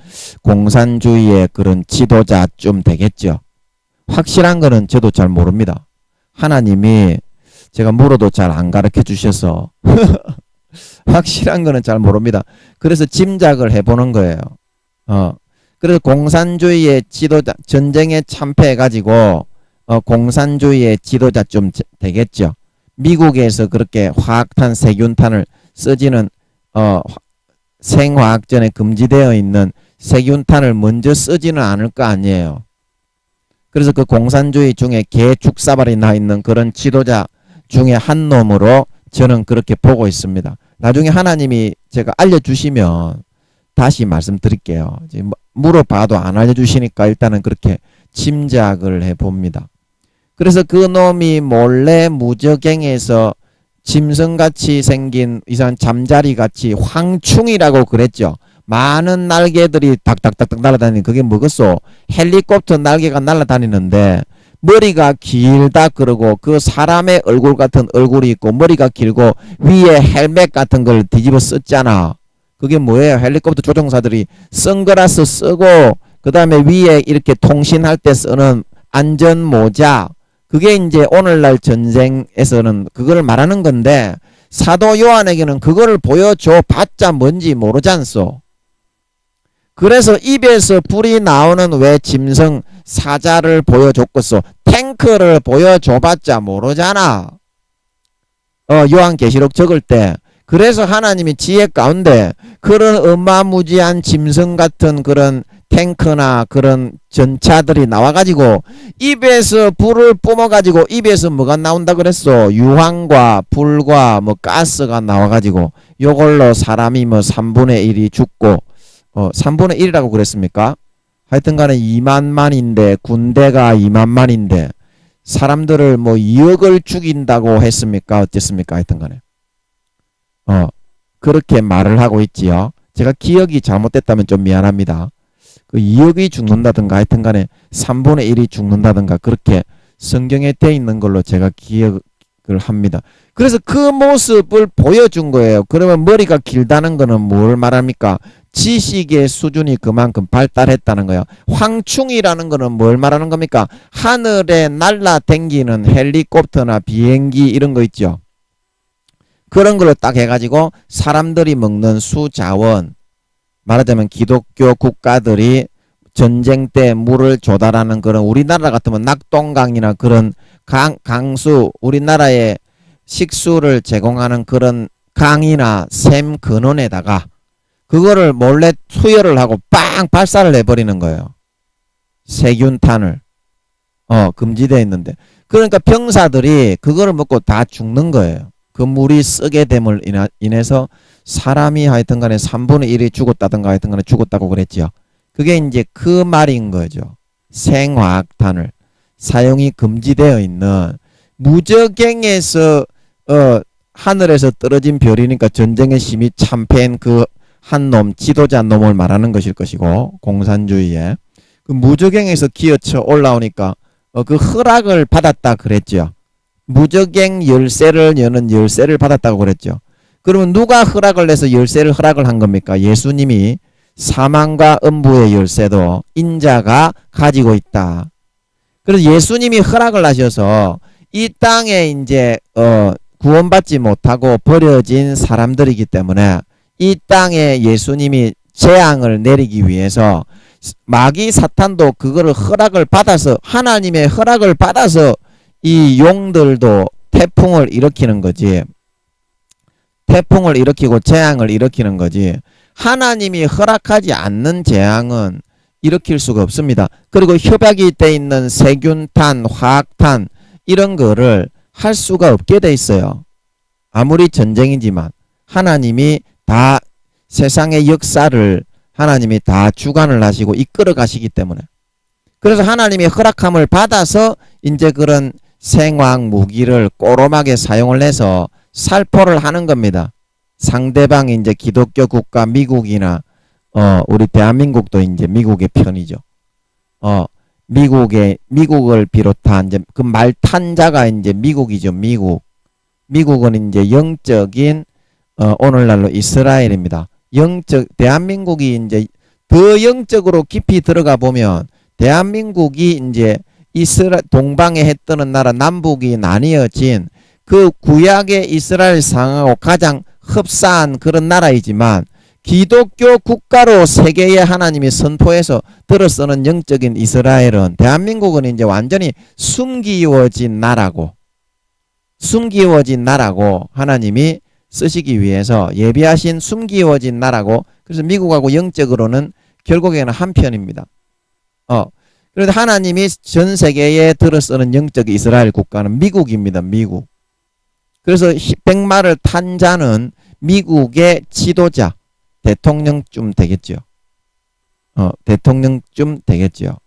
공산주의의 그런 지도자쯤 되겠죠. 확실한 거는 저도 잘 모릅니다. 하나님이 제가 물어도 잘 안 가르쳐 주셔서 확실한 거는 잘 모릅니다. 그래서 짐작을 해보는 거예요. 그래서 공산주의의 지도자, 전쟁에 참패해가지고 공산주의의 지도자쯤 되겠죠. 미국에서 그렇게 화학탄, 세균탄을 쓰지는 생화학전에 금지되어 있는 세균탄을 먼저 쓰지는 않을 거 아니에요. 그래서 그 공산주의 중에 개 죽사발이 나 있는 그런 지도자 중에 한 놈으로 저는 그렇게 보고 있습니다. 나중에 하나님이 제가 알려주시면 다시 말씀드릴게요. 물어봐도 안 알려주시니까 일단은 그렇게 짐작을 해봅니다. 그래서 그 놈이 몰래 무저갱에서 짐승같이 생긴 이상한 잠자리같이 황충이라고 그랬죠. 많은 날개들이 닥닥닥닥 날아다니는 그게 뭐겠소? 헬리콥터 날개가 날아다니는데 머리가 길다 그러고 그 사람의 얼굴 같은 얼굴이 있고 머리가 길고 위에 헬멧 같은 걸 뒤집어 썼잖아. 그게 뭐예요? 헬리콥터 조종사들이 선글라스 쓰고 그 다음에 위에 이렇게 통신할 때 쓰는 안전모자, 그게 이제 오늘날 전쟁에서는 그걸 말하는 건데 사도 요한에게는 그거를 보여줘 봤자 뭔지 모르지 않소. 그래서 입에서 불이 나오는 왜 짐승 사자를 보여줬겠소. 탱크를 보여줘봤자 모르잖아. 요한계시록 적을 때. 그래서 하나님이 지혜 가운데 그런 어마무지한 짐승 같은 그런 탱크나 그런 전차들이 나와가지고 입에서 불을 뿜어가지고 입에서 뭐가 나온다 그랬어? 유황과 불과 뭐 가스가 나와가지고 요걸로 사람이 뭐 3분의 1이 죽고 3분의 1이라고 그랬습니까? 하여튼 간에 2만만인데 군대가 2만만인데 사람들을 뭐 2억을 죽인다고 했습니까? 어쨌습니까? 하여튼 간에 그렇게 말을 하고 있지요. 제가 기억이 잘못됐다면 좀 미안합니다. 그 2억이 죽는다든가 하여튼 간에 3분의 1이 죽는다든가 그렇게 성경에 돼 있는 걸로 제가 기억을 합니다. 그래서 그 모습을 보여준 거예요. 그러면 머리가 길다는 거는 뭘 말합니까? 지식의 수준이 그만큼 발달했다는 거예요. 황충이라는 거는 뭘 말하는 겁니까? 하늘에 날아다니는 헬리콥터나 비행기 이런 거 있죠. 그런 걸로 딱 해가지고 사람들이 먹는 수자원, 말하자면 기독교 국가들이 전쟁 때 물을 조달하는 그런, 우리나라 같으면 낙동강이나 그런 강수, 우리나라에 식수를 제공하는 그런 강이나 샘 근원에다가 그거를 몰래 투여를 하고 빵 발사를 해버리는 거예요. 세균탄을 금지되어 있는데, 그러니까 병사들이 그거를 먹고 다 죽는 거예요. 그 물이 쓰게 됨을 인해서 사람이 하여튼 간에 3분의 1이 죽었다든가 하여튼 간에 죽었다고 그랬죠. 그게 이제 그 말인 거죠. 생화학탄을 사용이 금지되어 있는 무저갱에서 하늘에서 떨어진 별이니까 전쟁의 심히 참패한 그 한 놈, 지도자 놈을 말하는 것일 것이고, 공산주의에. 그 무적행에서 기어쳐 올라오니까 그 허락을 받았다 그랬죠. 무적행 열쇠를 여는 열쇠를 받았다고 그랬죠. 그러면 누가 허락을 내서 열쇠를 허락을 한 겁니까? 예수님이 사망과 음부의 열쇠도 인자가 가지고 있다. 그래서 예수님이 허락을 하셔서 이 땅에 이제 구원받지 못하고 버려진 사람들이기 때문에 이 땅에 예수님이 재앙을 내리기 위해서 마귀 사탄도 그거를 허락을 받아서 하나님의 허락을 받아서 이 용들도 태풍을 일으키는 거지. 태풍을 일으키고 재앙을 일으키는 거지. 하나님이 허락하지 않는 재앙은 일으킬 수가 없습니다. 그리고 협약이 돼 있는 세균탄, 화학탄 이런 거를 할 수가 없게 돼 있어요. 아무리 전쟁이지만 하나님이 다 세상의 역사를 하나님이 다 주관을 하시고 이끌어 가시기 때문에. 그래서 하나님이 허락함을 받아서 이제 그런 생화학 무기를 꼬롬하게 사용을 해서 살포를 하는 겁니다. 상대방이 이제 기독교 국가 미국이나 우리 대한민국도 이제 미국의 편이죠. 미국을 비롯한 이제 그 말탄자가 이제 미국이죠. 미국은 이제 영적인 오늘날로 이스라엘입니다. 대한민국이 이제 더 영적으로 깊이 들어가 보면 대한민국이 이제 동방에 해 뜨는 나라 남북이 나뉘어진 그 구약의 이스라엘 상하고 가장 흡사한 그런 나라이지만 기독교 국가로 세계에 하나님이 선포해서 들어서는 영적인 이스라엘은 대한민국은 이제 완전히 숨기워진 나라고 하나님이 쓰시기 위해서 예비하신 숨기워진 나라고 그래서 미국하고 영적으로는 결국에는 한편입니다. 그런데 하나님이 전 세계에 들어서는 영적 이스라엘 국가는 미국입니다. 미국. 그래서 백마를 탄 자는 미국의 지도자 대통령쯤 되겠죠. 대통령쯤 되겠죠.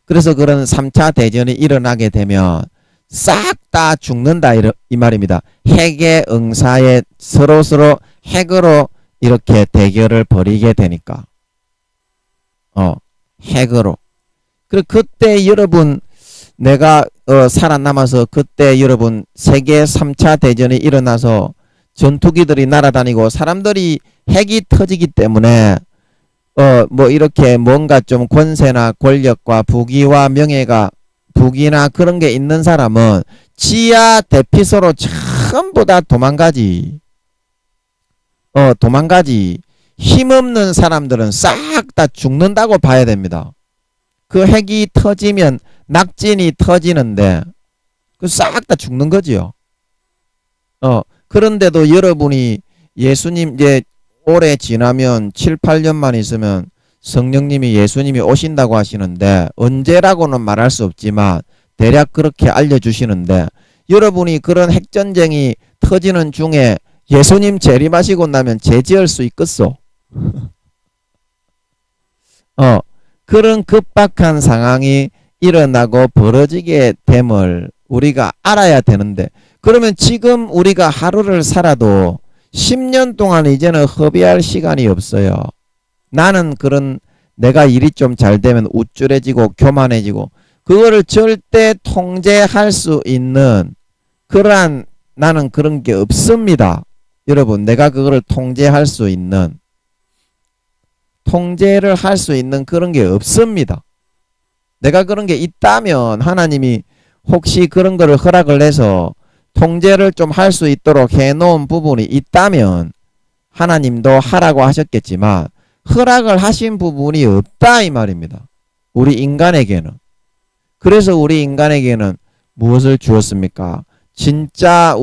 그래서 그런 3차 대전이 일어나게 되면 싹 다 죽는다 이 말입니다. 핵의 응사에 서로 핵으로 이렇게 대결을 벌이게 되니까. 핵으로. 그리고 그때 여러분 내가 살아남아서 그때 여러분 세계 3차 대전이 일어나서 전투기들이 날아다니고 사람들이 핵이 터지기 때문에 뭐 이렇게 뭔가 좀 권세나 권력과 부귀와 명예가 부귀나 그런 게 있는 사람은 지하 대피소로 전부 다 도망가지. 힘없는 사람들은 싹 다 죽는다고 봐야 됩니다. 그 핵이 터지면 낙진이 터지는데 그 싹 다 죽는 거지요. 그런데도 여러분이 예수님 이제 오래 지나면 7, 8년만 있으면 성령님이 예수님이 오신다고 하시는데 언제라고는 말할 수 없지만 대략 그렇게 알려주시는데 여러분이 그런 핵전쟁이 터지는 중에 예수님 재림하시고 나면 죄지을 수 있겠소? 그런 급박한 상황이 일어나고 벌어지게 됨을 우리가 알아야 되는데 그러면 지금 우리가 하루를 살아도 10년 동안 이제는 허비할 시간이 없어요. 나는 내가 일이 좀 잘 되면 우쭐해지고 교만해지고 그거를 절대 통제할 수 있는 나는 그런 게 없습니다. 여러분 내가 그거를 통제를 할 수 있는 그런 게 없습니다. 내가 그런 게 있다면 하나님이 혹시 그런 거를 허락을 해서 통제를 좀 할 수 있도록 해놓은 부분이 있다면 하나님도 하라고 하셨겠지만 허락을 하신 부분이 없다 이 말입니다. 우리 인간에게는. 그래서 우리 인간에게는 무엇을 주었습니까? 진짜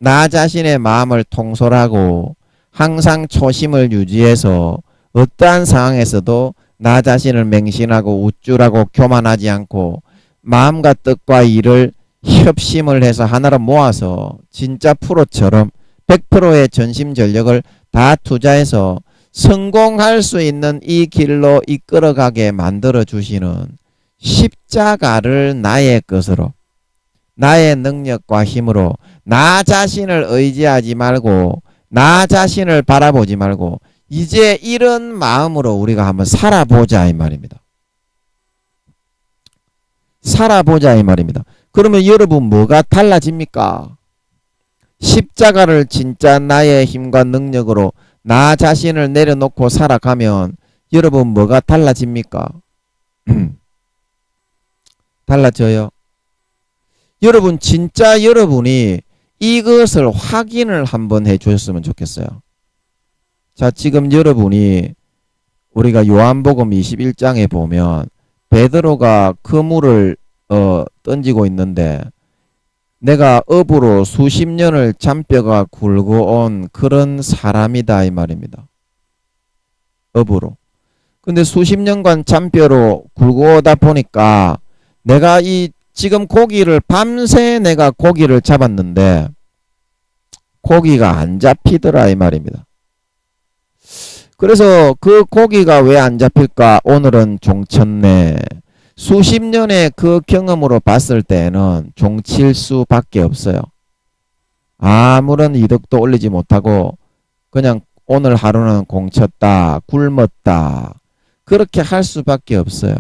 나 자신의 마음을 통솔하고 항상 초심을 유지해서 어떠한 상황에서도 나 자신을 맹신하고 우쭐하고 교만하지 않고 마음과 뜻과 일을 협심을 해서 하나로 모아서 진짜 프로처럼 100%의 전심전력을 다 투자해서 성공할 수 있는 이 길로 이끌어가게 만들어 주시는 십자가를 나의 것으로 나의 능력과 힘으로 나 자신을 의지하지 말고 나 자신을 바라보지 말고 이제 이런 마음으로 우리가 한번 살아보자 이 말입니다. 살아보자 이 말입니다. 그러면 여러분 뭐가 달라집니까? 십자가를 진짜 나의 힘과 능력으로 나 자신을 내려놓고 살아가면 여러분 뭐가 달라집니까? 달라져요. 여러분 진짜 여러분이 이것을 확인을 한번 해 주셨으면 좋겠어요. 자, 지금 여러분이 우리가 요한복음 21장에 보면 베드로가 그물을 던지고 있는데 내가 업으로 수십 년을 잔뼈가 굵어 온 그런 사람이다 이 말입니다. 업으로. 근데 수십 년간 잔뼈로 굵어 오다 보니까 내가 이 지금 고기를 밤새 내가 고기를 잡았는데 고기가 안 잡히더라 이 말입니다. 그래서 그 고기가 왜 안 잡힐까? 오늘은 종쳤네. 수십 년의 그 경험으로 봤을 때는 종칠 수밖에 없어요. 아무런 이득도 올리지 못하고 그냥 오늘 하루는 공쳤다, 굶었다 그렇게 할 수밖에 없어요.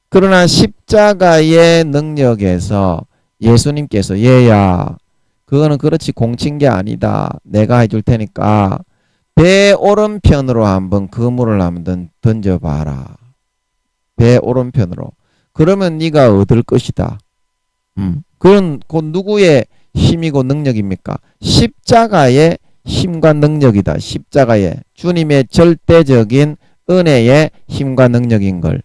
그러나 십자가의 능력에서 예수님께서 얘야 그거는 그렇지 공친 게 아니다. 내가 해줄 테니까 배 오른편으로 한번 그물을 한번 던져봐라. 배 오른편으로. 그러면 네가 얻을 것이다. 그건 곧 누구의 힘이고 능력입니까? 십자가의 힘과 능력이다. 십자가의 주님의 절대적인 은혜의 힘과 능력인 걸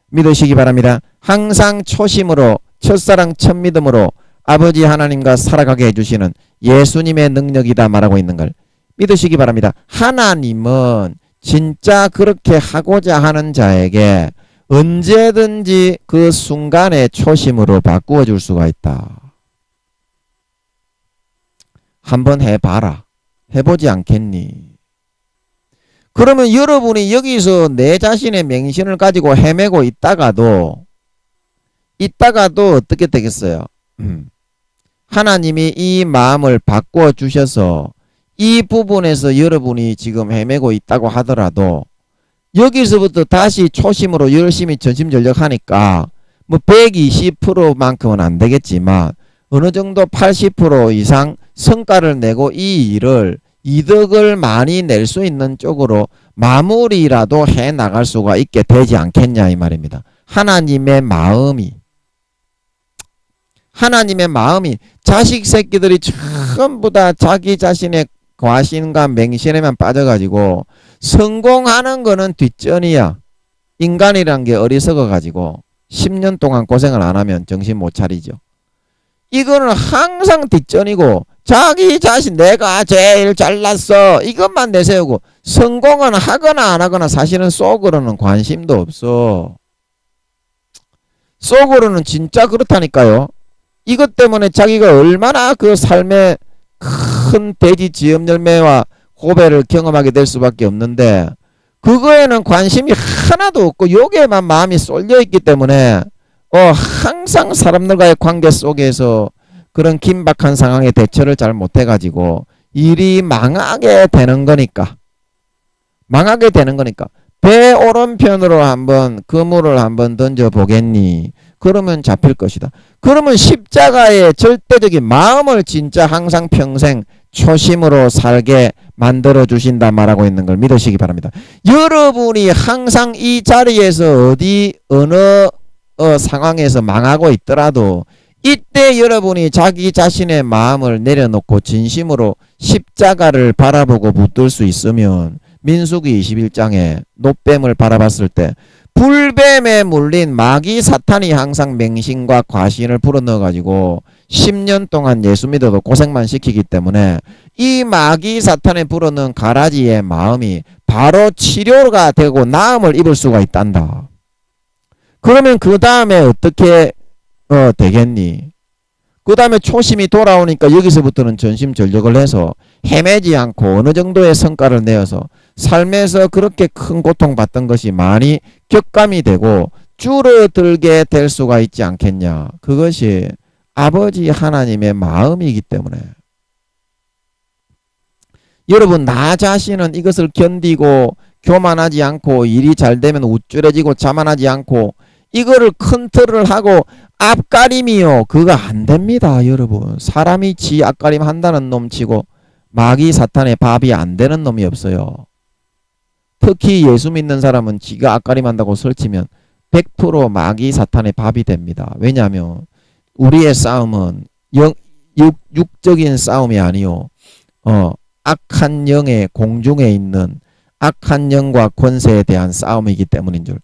믿으시기 바랍니다. 항상 초심으로 첫사랑 첫믿음으로 아버지 하나님과 살아가게 해주시는 예수님의 능력이다 말하고 있는 걸 믿으시기 바랍니다. 하나님은 진짜 그렇게 하고자 하는 자에게 언제든지 그 순간의 초심으로 바꾸어 줄 수가 있다. 한번 해봐라. 해보지 않겠니? 그러면 여러분이 여기서 내 자신의 맹신을 가지고 헤매고 있다가도 어떻게 되겠어요? 하나님이 이 마음을 바꾸어 주셔서 이 부분에서 여러분이 지금 헤매고 있다고 하더라도 여기서부터 다시 초심으로 열심히 전심전력하니까 뭐 120%만큼은 안 되겠지만 어느 정도 80% 이상 성과를 내고 이 일을 이득을 많이 낼 수 있는 쪽으로 마무리라도 해 나갈 수가 있게 되지 않겠냐 이 말입니다. 하나님의 마음이 자식 새끼들이 전부 다 자기 자신의 과신과 맹신에만 빠져가지고 성공하는 거는 뒷전이야. 인간이란 게 어리석어 가지고 10년 동안 고생을 안 하면 정신 못 차리죠. 이거는 항상 뒷전이고 자기 자신 내가 제일 잘났어 이것만 내세우고 성공은 하거나 안 하거나 사실은 속으로는 관심도 없어. 속으로는 진짜 그렇다니까요. 이것 때문에 자기가 얼마나 그 삶의 큰 대지 지음 열매와 고배를 경험하게 될 수밖에 없는데 그거에는 관심이 하나도 없고 여기에만 마음이 쏠려 있기 때문에 항상 사람들과의 관계 속에서 그런 긴박한 상황에 대처를 잘 못해가지고 일이 망하게 되는 거니까 배 오른편으로 한번 그물을 한번 던져보겠니? 그러면 잡힐 것이다. 그러면 십자가의 절대적인 마음을 진짜 항상 평생 초심으로 살게 만들어 주신다 말하고 있는 걸 믿으시기 바랍니다. 여러분이 항상 이 자리에서 어느 상황에서 망하고 있더라도 이때 여러분이 자기 자신의 마음을 내려놓고 진심으로 십자가를 바라보고 붙들 수 있으면 민수기 21장에 노뱀을 바라봤을 때 불뱀에 물린 마귀 사탄이 항상 맹신과 과신을 불어넣어가지고 10년 동안 예수 믿어도 고생만 시키기 때문에 이 마귀 사탄에 불어넣은 가라지의 마음이 바로 치료가 되고 나음을 입을 수가 있단다. 그러면 그 다음에 어떻게 되겠니? 그 다음에 초심이 돌아오니까 여기서부터는 전심전력을 해서 헤매지 않고 어느 정도의 성과를 내어서 삶에서 그렇게 큰 고통받던 것이 많이 격감이 되고 줄어들게 될 수가 있지 않겠냐. 그것이 아버지 하나님의 마음이기 때문에 여러분 나 자신은 이것을 견디고 교만하지 않고 일이 잘 되면 우쭐해지고 자만하지 않고 이거를 컨트롤을 하고 앞가림이요. 그거 안 됩니다. 여러분. 사람이 지 앞가림 한다는 놈 치고 마귀 사탄의 밥이 안 되는 놈이 없어요. 특히 예수 믿는 사람은 지가 앞가림 한다고 설치면 100% 마귀 사탄의 밥이 됩니다. 왜냐하면 우리의 싸움은 육적인 싸움이 아니요. 악한 영의 공중에 있는 악한 영과 권세에 대한 싸움이기 때문인 줄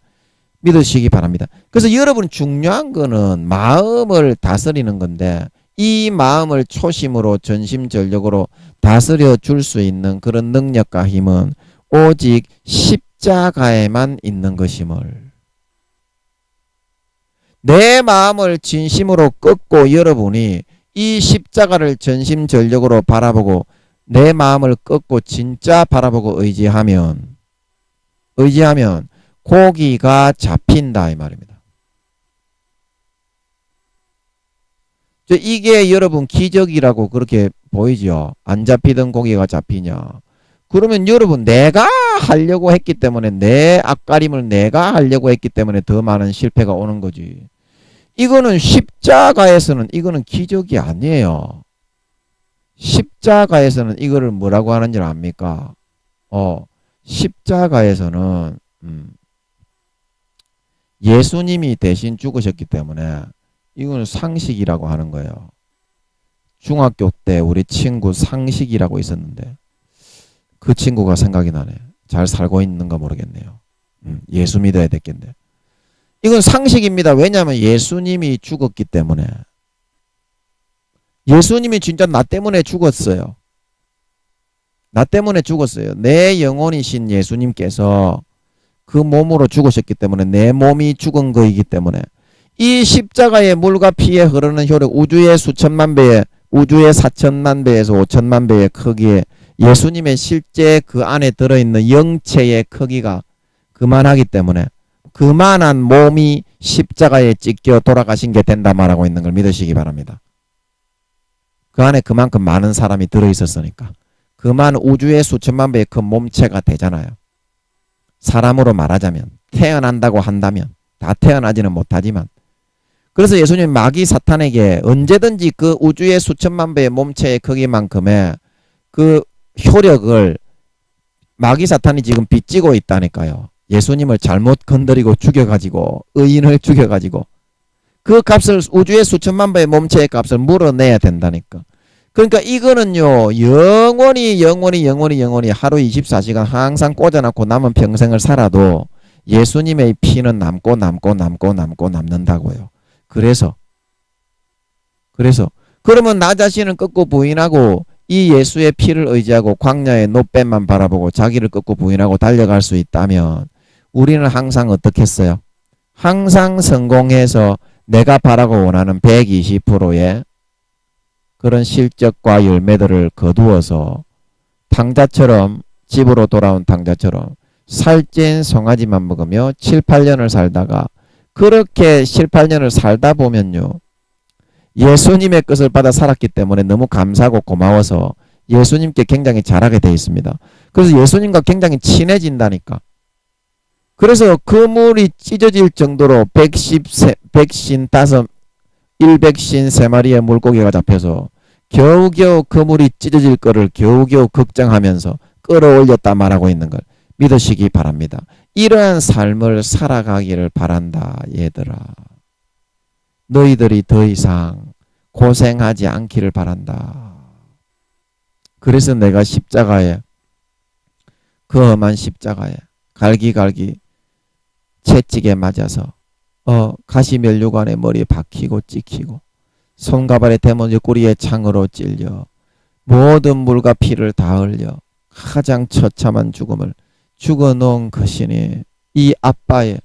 믿으시기 바랍니다. 그래서 여러분 중요한 거는 마음을 다스리는 건데 이 마음을 초심으로 전심전력으로 다스려 줄 수 있는 그런 능력과 힘은 오직 십자가에만 있는 것임을. 내 마음을 진심으로 꺾고 여러분이 이 십자가를 전심전력으로 바라보고 내 마음을 꺾고 진짜 바라보고 의지하면 고기가 잡힌다 이 말입니다. 이게 여러분 기적이라고 그렇게 보이죠. 안 잡히던 고기가 잡히냐. 그러면 여러분 내가 하려고 했기 때문에 내 앞가림을 내가 하려고 했기 때문에 더 많은 실패가 오는 거지. 이거는 십자가에서는 이거는 기적이 아니에요. 십자가에서는 이거를 뭐라고 하는 줄 압니까? 십자가에서는 예수님이 대신 죽으셨기 때문에 이거는 상식이라고 하는 거예요. 중학교 때 우리 친구 상식이라고 있었는데 그 친구가 생각이 나네. 잘 살고 있는가 모르겠네요. 예수 믿어야 됐겠네. 이건 상식입니다. 왜냐하면 예수님이 죽었기 때문에. 예수님이 진짜 나 때문에 죽었어요. 나 때문에 죽었어요. 내 영혼이신 예수님께서 그 몸으로 죽으셨기 때문에 내 몸이 죽은 거이기 때문에 이 십자가의 물과 피에 흐르는 효력 우주의 수천만 배의 우주의 4천만 배에서 5천만 배의 크기에 예수님의 실제 그 안에 들어있는 영체의 크기가 그만하기 때문에 그만한 몸이 십자가에 찢겨 돌아가신 게 된다 말하고 있는 걸 믿으시기 바랍니다. 그 안에 그만큼 많은 사람이 들어있었으니까 그만 우주의 수천만 배의 큰 몸체가 되잖아요. 사람으로 말하자면 태어난다고 한다면 다 태어나지는 못하지만 그래서 예수님 마귀 사탄에게 언제든지 그 우주의 수천만 배의 몸체의 크기만큼의 그 효력을 마귀 사탄이 지금 빚지고 있다니까요. 예수님을 잘못 건드리고 죽여가지고 의인을 죽여가지고 그 값을 우주의 수천만 배의 몸체의 값을 물어내야 된다니까. 그러니까 이거는요 영원히 하루 24시간 항상 꽂아놓고 남은 평생을 살아도 예수님의 피는 남고 남는다고요. 그래서 그러면 나 자신을 꺾고 부인하고 이 예수의 피를 의지하고 광야의 노뱀만 바라보고 자기를 꺾고 부인하고 달려갈 수 있다면 우리는 항상 어떻게 했어요? 항상 성공해서 내가 바라고 원하는 120%의 그런 실적과 열매들을 거두어서 탕자처럼 집으로 돌아온 탕자처럼 살찐 송아지만 먹으며 7, 8년을 살다가 그렇게 7, 8년을 살다 보면요. 예수님의 것을 받아 살았기 때문에 너무 감사하고 고마워서 예수님께 굉장히 잘하게 되어 있습니다. 그래서 예수님과 굉장히 친해진다니까. 그래서 그물이 찢어질 정도로 110신 3마리의 물고기가 잡혀서 겨우겨우 그물이 찢어질 거를 겨우겨우 걱정하면서 끌어올렸다 말하고 있는 걸 믿으시기 바랍니다. 이러한 삶을 살아가기를 바란다 얘들아. 너희들이 더 이상 고생하지 않기를 바란다. 그래서 내가 십자가에 그 험한 십자가에 갈기갈기 채찍에 맞아서 가시면류관에 머리에 박히고 찍히고 손가발에 대문 옆구리에 창으로 찔려 모든 물과 피를 다 흘려 가장 처참한 죽음을 죽어놓은 것이니 이 아빠의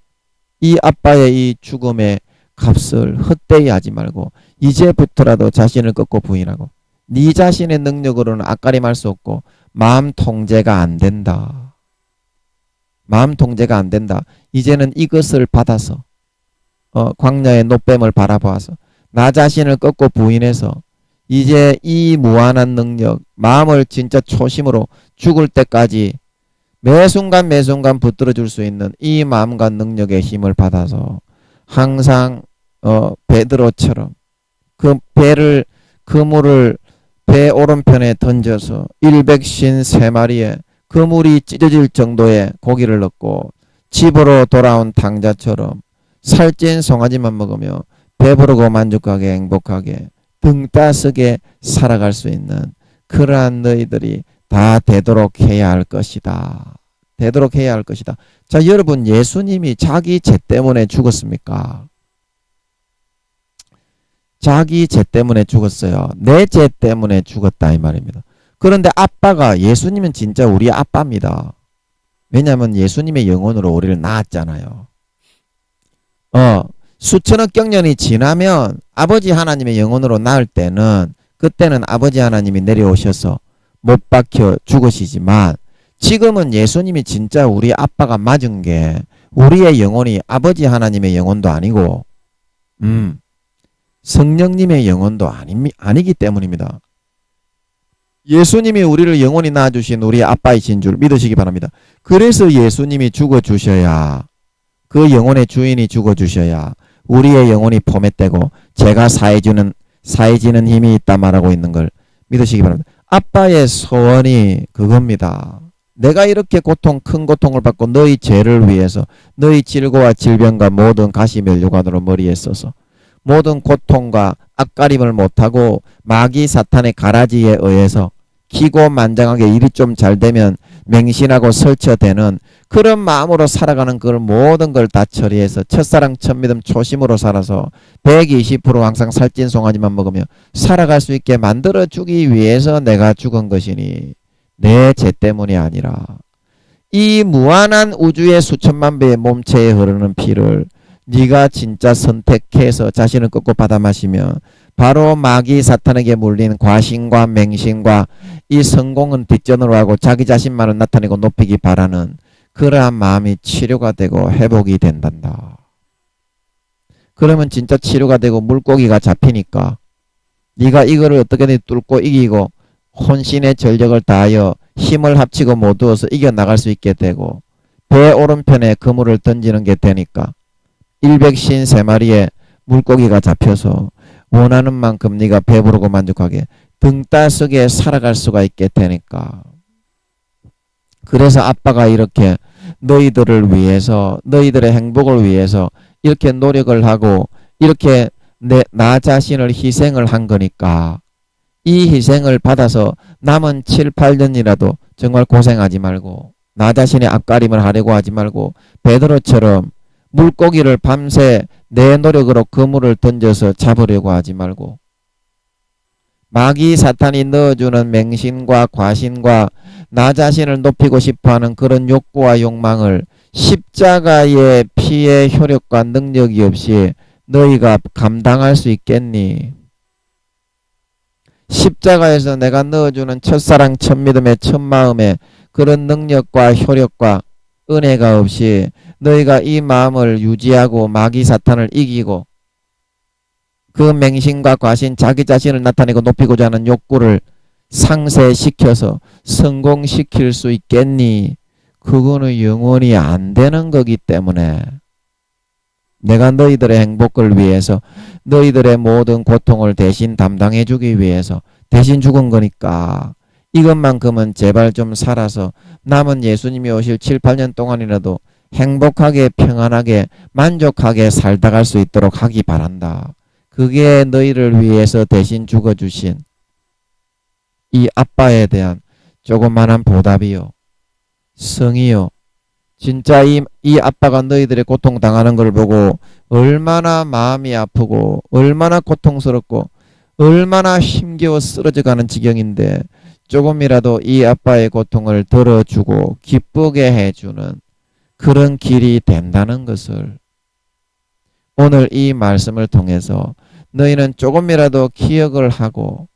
이 죽음의 값을 헛되이 하지 말고 이제부터라도 자신을 꺾고 부인하고 네 자신의 능력으로는 앞가림할 수 없고 마음 통제가 안 된다. 마음 통제가 안 된다. 이제는 이것을 받아서 광야의 노뱀을 바라보아서 나 자신을 꺾고 부인해서 이제 이 무한한 능력, 마음을 진짜 초심으로 죽을 때까지 매 순간 매 순간 붙들어 줄 수 있는 이 마음과 능력의 힘을 받아서 항상 베드로처럼 그 배를 그물을 배 오른편에 던져서 153마리에 그물이 찢어질 정도의 고기를 넣고 집으로 돌아온 당자처럼 살찐 송아지만 먹으며 배부르고 만족하게 행복하게 등 따스게 살아갈 수 있는 그러한 너희들이 다 되도록 해야 할 것이다. 되도록 해야 할 것이다. 자, 여러분, 예수님이 자기 죄 때문에 죽었습니까? 자기 죄 때문에 죽었어요. 내 죄 때문에 죽었다 이 말입니다. 그런데 아빠가, 예수님은 진짜 우리 아빠입니다. 왜냐하면 예수님의 영혼으로 우리를 낳았잖아요. 수천억 경년이 지나면 아버지 하나님의 영혼으로 낳을 때는 그때는 아버지 하나님이 내려오셔서 못 박혀 죽으시지만 지금은 예수님이 진짜 우리 아빠가 맞은 게 우리의 영혼이 아버지 하나님의 영혼도 아니고 성령님의 영혼도 아니기 때문입니다. 예수님이 우리를 영원히 낳아주신 우리 아빠이신 줄 믿으시기 바랍니다. 그래서 예수님이 죽어주셔야, 그 영혼의 주인이 죽어주셔야 우리의 영혼이 포맷되고 죄가 사해지는 힘이 있다 말하고 있는 걸 믿으시기 바랍니다. 아빠의 소원이 그겁니다. 내가 이렇게 큰 고통을 받고 너희 죄를 위해서 너희 질고와 질병과 모든 가시면류관으로 머리에 써서 모든 고통과 앞가림을 못하고 마귀 사탄의 가라지에 의해서 기고만장하게 일이 좀 잘되면 맹신하고 설쳐대는 그런 마음으로 살아가는 그 모든 걸 다 처리해서 첫사랑 첫믿음 초심으로 살아서 120% 항상 살찐 송아지만 먹으며 살아갈 수 있게 만들어주기 위해서 내가 죽은 것이니 내 죄 때문이 아니라 이 무한한 우주의 수천만 배의 몸체에 흐르는 피를 네가 진짜 선택해서 자신을 꺾고 받아 마시며 바로 마귀 사탄에게 물린 과신과 맹신과 이 성공은 뒷전으로 하고 자기 자신만을 나타내고 높이기 바라는 그러한 마음이 치료가 되고 회복이 된단다. 그러면 진짜 치료가 되고 물고기가 잡히니까 네가 이거를 어떻게든 뚫고 이기고 혼신의 전력을 다하여 힘을 합치고 모두어서 이겨나갈 수 있게 되고 배 오른편에 그물을 던지는 게 되니까 153마리의 물고기가 잡혀서 원하는 만큼 네가 배부르고 만족하게 등 따스게 살아갈 수가 있게 되니까. 그래서 아빠가 이렇게 너희들을 위해서, 너희들의 행복을 위해서 이렇게 노력을 하고 이렇게 나 자신을 희생을 한 거니까 이 희생을 받아서 남은 7, 8년이라도 정말 고생하지 말고 나 자신의 앞가림을 하려고 하지 말고 베드로처럼 물고기를 밤새 내 노력으로 그물을 던져서 잡으려고 하지 말고 마귀 사탄이 넣어주는 맹신과 과신과 나 자신을 높이고 싶어하는 그런 욕구와 욕망을 십자가의 피의 효력과 능력이 없이 너희가 감당할 수 있겠니? 십자가에서 내가 넣어주는 첫사랑 첫믿음의 첫마음에 그런 능력과 효력과 은혜가 없이 너희가 이 마음을 유지하고 마귀 사탄을 이기고 그 맹신과 과신 자기 자신을 나타내고 높이고자 하는 욕구를 상쇄시켜서 성공시킬 수 있겠니? 그거는 영원히 안 되는 거기 때문에 내가 너희들의 행복을 위해서 너희들의 모든 고통을 대신 담당해 주기 위해서 대신 죽은 거니까 이것만큼은 제발 좀 살아서 남은 예수님이 오실 7, 8년 동안이라도 행복하게 평안하게 만족하게 살다 갈 수 있도록 하기 바란다. 그게 너희를 위해서 대신 죽어주신 이 아빠에 대한 조그만한 보답이요. 성이요. 진짜 이 아빠가 너희들의 고통당하는 걸 보고 얼마나 마음이 아프고 얼마나 고통스럽고 얼마나 힘겨워 쓰러져가는 지경인데 조금이라도 이 아빠의 고통을 덜어주고 기쁘게 해주는 그런 길이 된다는 것을 오늘 이 말씀을 통해서 너희는 조금이라도 기억을 하고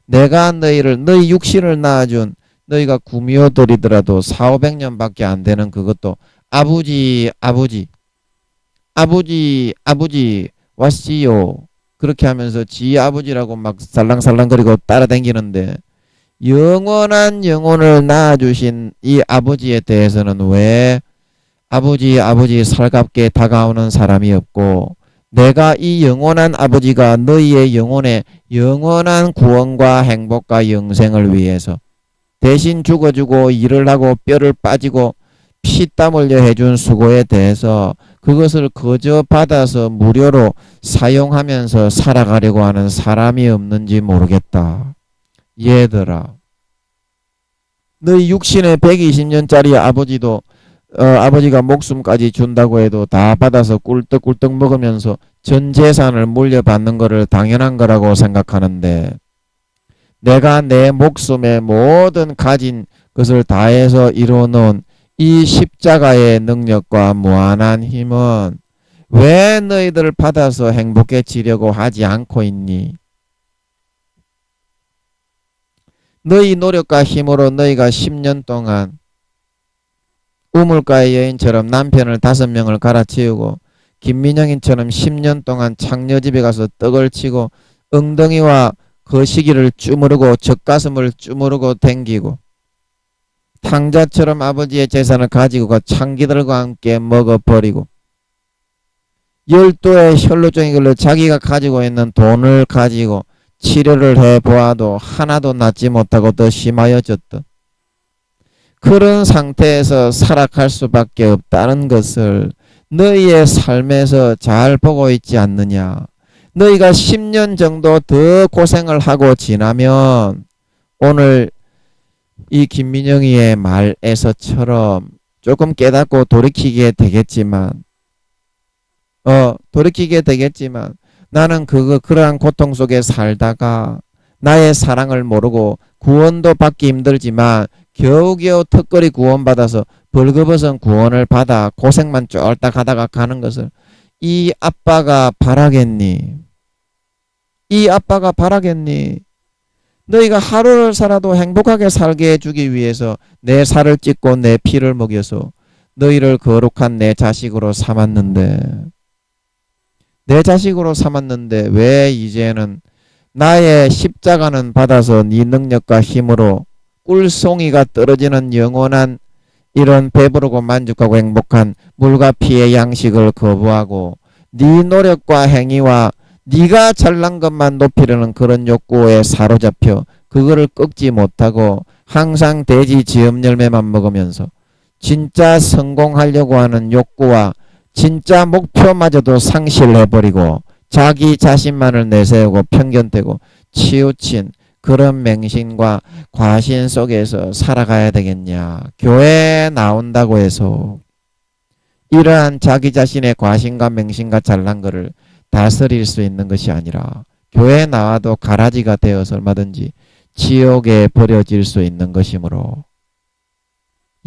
내가 너희 육신을 낳아준 너희가 구미호들이더라도 400~500년밖에 안 되는 그것도 아버지 왔지요. 그렇게 하면서 지 아버지라고 막 살랑살랑거리고 따라다니는데 영원한 영혼을 낳아주신 이 아버지에 대해서는 왜 아버지 살갑게 다가오는 사람이 없고 내가 이 영원한 아버지가 너희의 영혼에 영원한 구원과 행복과 영생을 위해서 대신 죽어주고 일을 하고 뼈를 빠지고 피땀 흘려 해준 수고에 대해서 그것을 거저 받아서 무료로 사용하면서 살아가려고 하는 사람이 없는지 모르겠다. 얘들아, 너희 육신의 120년짜리 아버지도 아버지가 목숨까지 준다고 해도 다 받아서 꿀떡꿀떡 먹으면서 전 재산을 물려받는 것을 당연한 거라고 생각하는데 내가 내 목숨에 모든 가진 것을 다해서 이루어놓은 이 십자가의 능력과 무한한 힘은 왜 너희들을 받아서 행복해지려고 하지 않고 있니? 너희 노력과 힘으로 너희가 10년 동안 우물가의 여인처럼 남편을 5명을 갈아치우고 김민영인처럼 10년 동안 창녀집에 가서 떡을 치고 엉덩이와 거시기를 쭈무르고 젖가슴을 쭈무르고 댕기고 탕자처럼 아버지의 재산을 가지고 가 창기들과 함께 먹어버리고 12의 혈루증이 걸려 자기가 가지고 있는 돈을 가지고 치료를 해보아도 하나도 낫지 못하고 더 심하여졌던 그런 상태에서 살아갈 수밖에 없다는 것을 너희의 삶에서 잘 보고 있지 않느냐. 너희가 10년 정도 더 고생을 하고 지나면 오늘 이 김민영이의 말에서처럼 조금 깨닫고 돌이키게 되겠지만 나는 그러한 고통 속에 살다가 나의 사랑을 모르고 구원도 받기 힘들지만 겨우겨우 턱걸이 구원받아서 벌거벗은 구원을 받아 고생만 쫄딱 하다가 가는 것을 이 아빠가 바라겠니? 이 아빠가 바라겠니? 너희가 하루를 살아도 행복하게 살게 해주기 위해서 내 살을 찢고 내 피를 먹여서 너희를 거룩한 내 자식으로 삼았는데 왜 이제는 나의 십자가는 받아서 네 능력과 힘으로 꿀송이가 떨어지는 영원한 이런 배부르고 만족하고 행복한 물과 피의 양식을 거부하고 네 노력과 행위와 네가 잘난 것만 높이려는 그런 욕구에 사로잡혀 그거를 꺾지 못하고 항상 돼지 지엄 열매만 먹으면서 진짜 성공하려고 하는 욕구와 진짜 목표마저도 상실해버리고 자기 자신만을 내세우고 편견되고 치우친 그런 맹신과 과신 속에서 살아가야 되겠냐. 교회에 나온다고 해서 이러한 자기 자신의 과신과 맹신과 잘난 것을 다스릴 수 있는 것이 아니라 교회에 나와도 가라지가 되어서 얼마든지 지옥에 버려질 수 있는 것이므로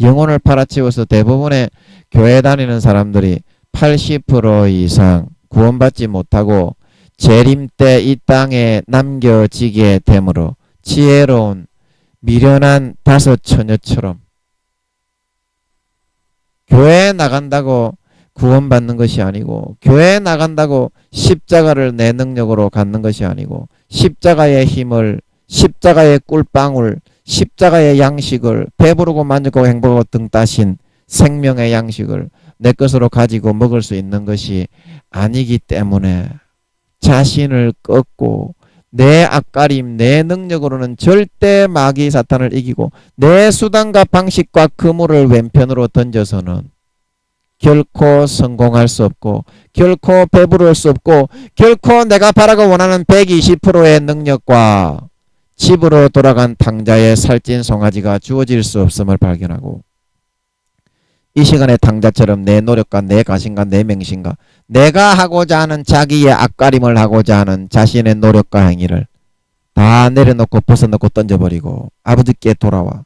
영혼을 팔아치워서 대부분의 교회 다니는 사람들이 80% 이상 구원받지 못하고 재림 때 이 땅에 남겨지게 되므로 지혜로운 미련한 5 처녀처럼 교회에 나간다고 구원받는 것이 아니고 교회에 나간다고 십자가를 내 능력으로 갖는 것이 아니고 십자가의 힘을 십자가의 꿀방울 십자가의 양식을 배부르고 만족하고 행복하고 등 따신 생명의 양식을 내 것으로 가지고 먹을 수 있는 것이 아니기 때문에 자신을 꺾고 내 앞가림 내 능력으로는 절대 마귀 사탄을 이기고 내 수단과 방식과 그물을 왼편으로 던져서는 결코 성공할 수 없고 결코 배부를 수 없고 결코 내가 바라고 원하는 120%의 능력과 집으로 돌아간 탕자의 살찐 송아지가 주어질 수 없음을 발견하고 이 시간에 탕자처럼 내 노력과 내 가신과 내 맹신과 내가 하고자 하는 자기의 앞가림을 하고자 하는 자신의 노력과 행위를 다 내려놓고 벗어놓고 던져버리고 아버지께 돌아와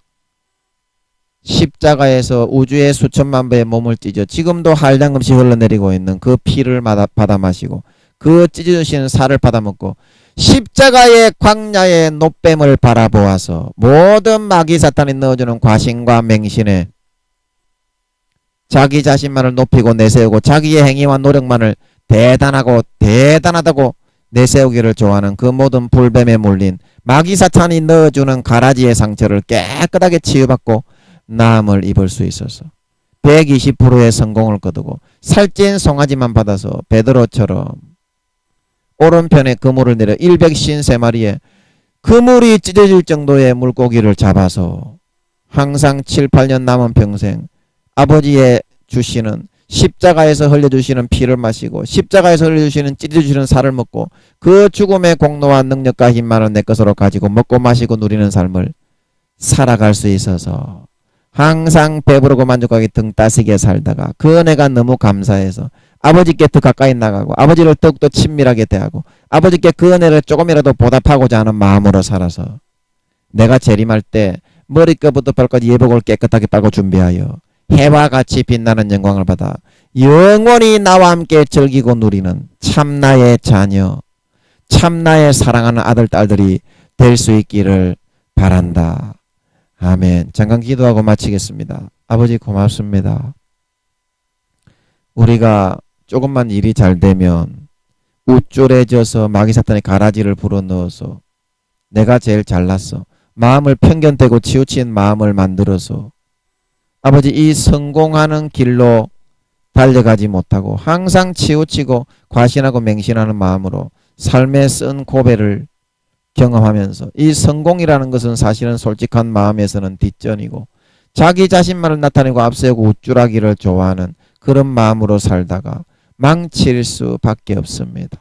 십자가에서 우주의 수천만 배의 몸을 찢어 지금도 한량없이 흘러내리고 있는 그 피를 받아 마시고 그 찢어주시는 살을 받아먹고 십자가의 광야의 노뱀을 바라보아서 모든 마귀 사탄이 넣어주는 과신과 맹신에 자기 자신만을 높이고 내세우고 자기의 행위와 노력만을 대단하고 대단하다고 내세우기를 좋아하는 그 모든 불뱀에 몰린 마귀 사탄이 넣어주는 가라지의 상처를 깨끗하게 치유받고 나음을 입을 수 있어서 120%의 성공을 거두고 살찐 송아지만 받아서 베드로처럼 오른편에 그물을 내려 153마리에 그물이 찢어질 정도의 물고기를 잡아서 항상 7, 8년 남은 평생 아버지의 주시는 십자가에서 흘려주시는 피를 마시고 십자가에서 흘려주시는 찢어주시는 살을 먹고 그 죽음의 공로와 능력과 힘만을 내 것으로 가지고 먹고 마시고 누리는 삶을 살아갈 수 있어서 항상 배부르고 만족하게 등 따시게 살다가 그 은혜가 너무 감사해서 아버지께 더 가까이 나가고 아버지를 더욱더 친밀하게 대하고 아버지께 그 은혜를 조금이라도 보답하고자 하는 마음으로 살아서 내가 재림할 때 머리끝부터 발까지 예복을 깨끗하게 빨고 준비하여 해와 같이 빛나는 영광을 받아 영원히 나와 함께 즐기고 누리는 참나의 자녀, 참나의 사랑하는 아들, 딸들이 될 수 있기를 바란다. 아멘. 잠깐 기도하고 마치겠습니다. 아버지 고맙습니다. 우리가 조금만 일이 잘 되면 우쭐해져서 마귀 사탄의 가라지를 불어넣어서 내가 제일 잘났어. 마음을 편견되고 치우친 마음을 만들어서 아버지 이 성공하는 길로 달려가지 못하고 항상 치우치고 과신하고 맹신하는 마음으로 삶의 쓴 고배를 경험하면서 이 성공이라는 것은 사실은 솔직한 마음에서는 뒷전이고 자기 자신만을 나타내고 앞세우고 우쭐하기를 좋아하는 그런 마음으로 살다가 망칠 수밖에 없습니다.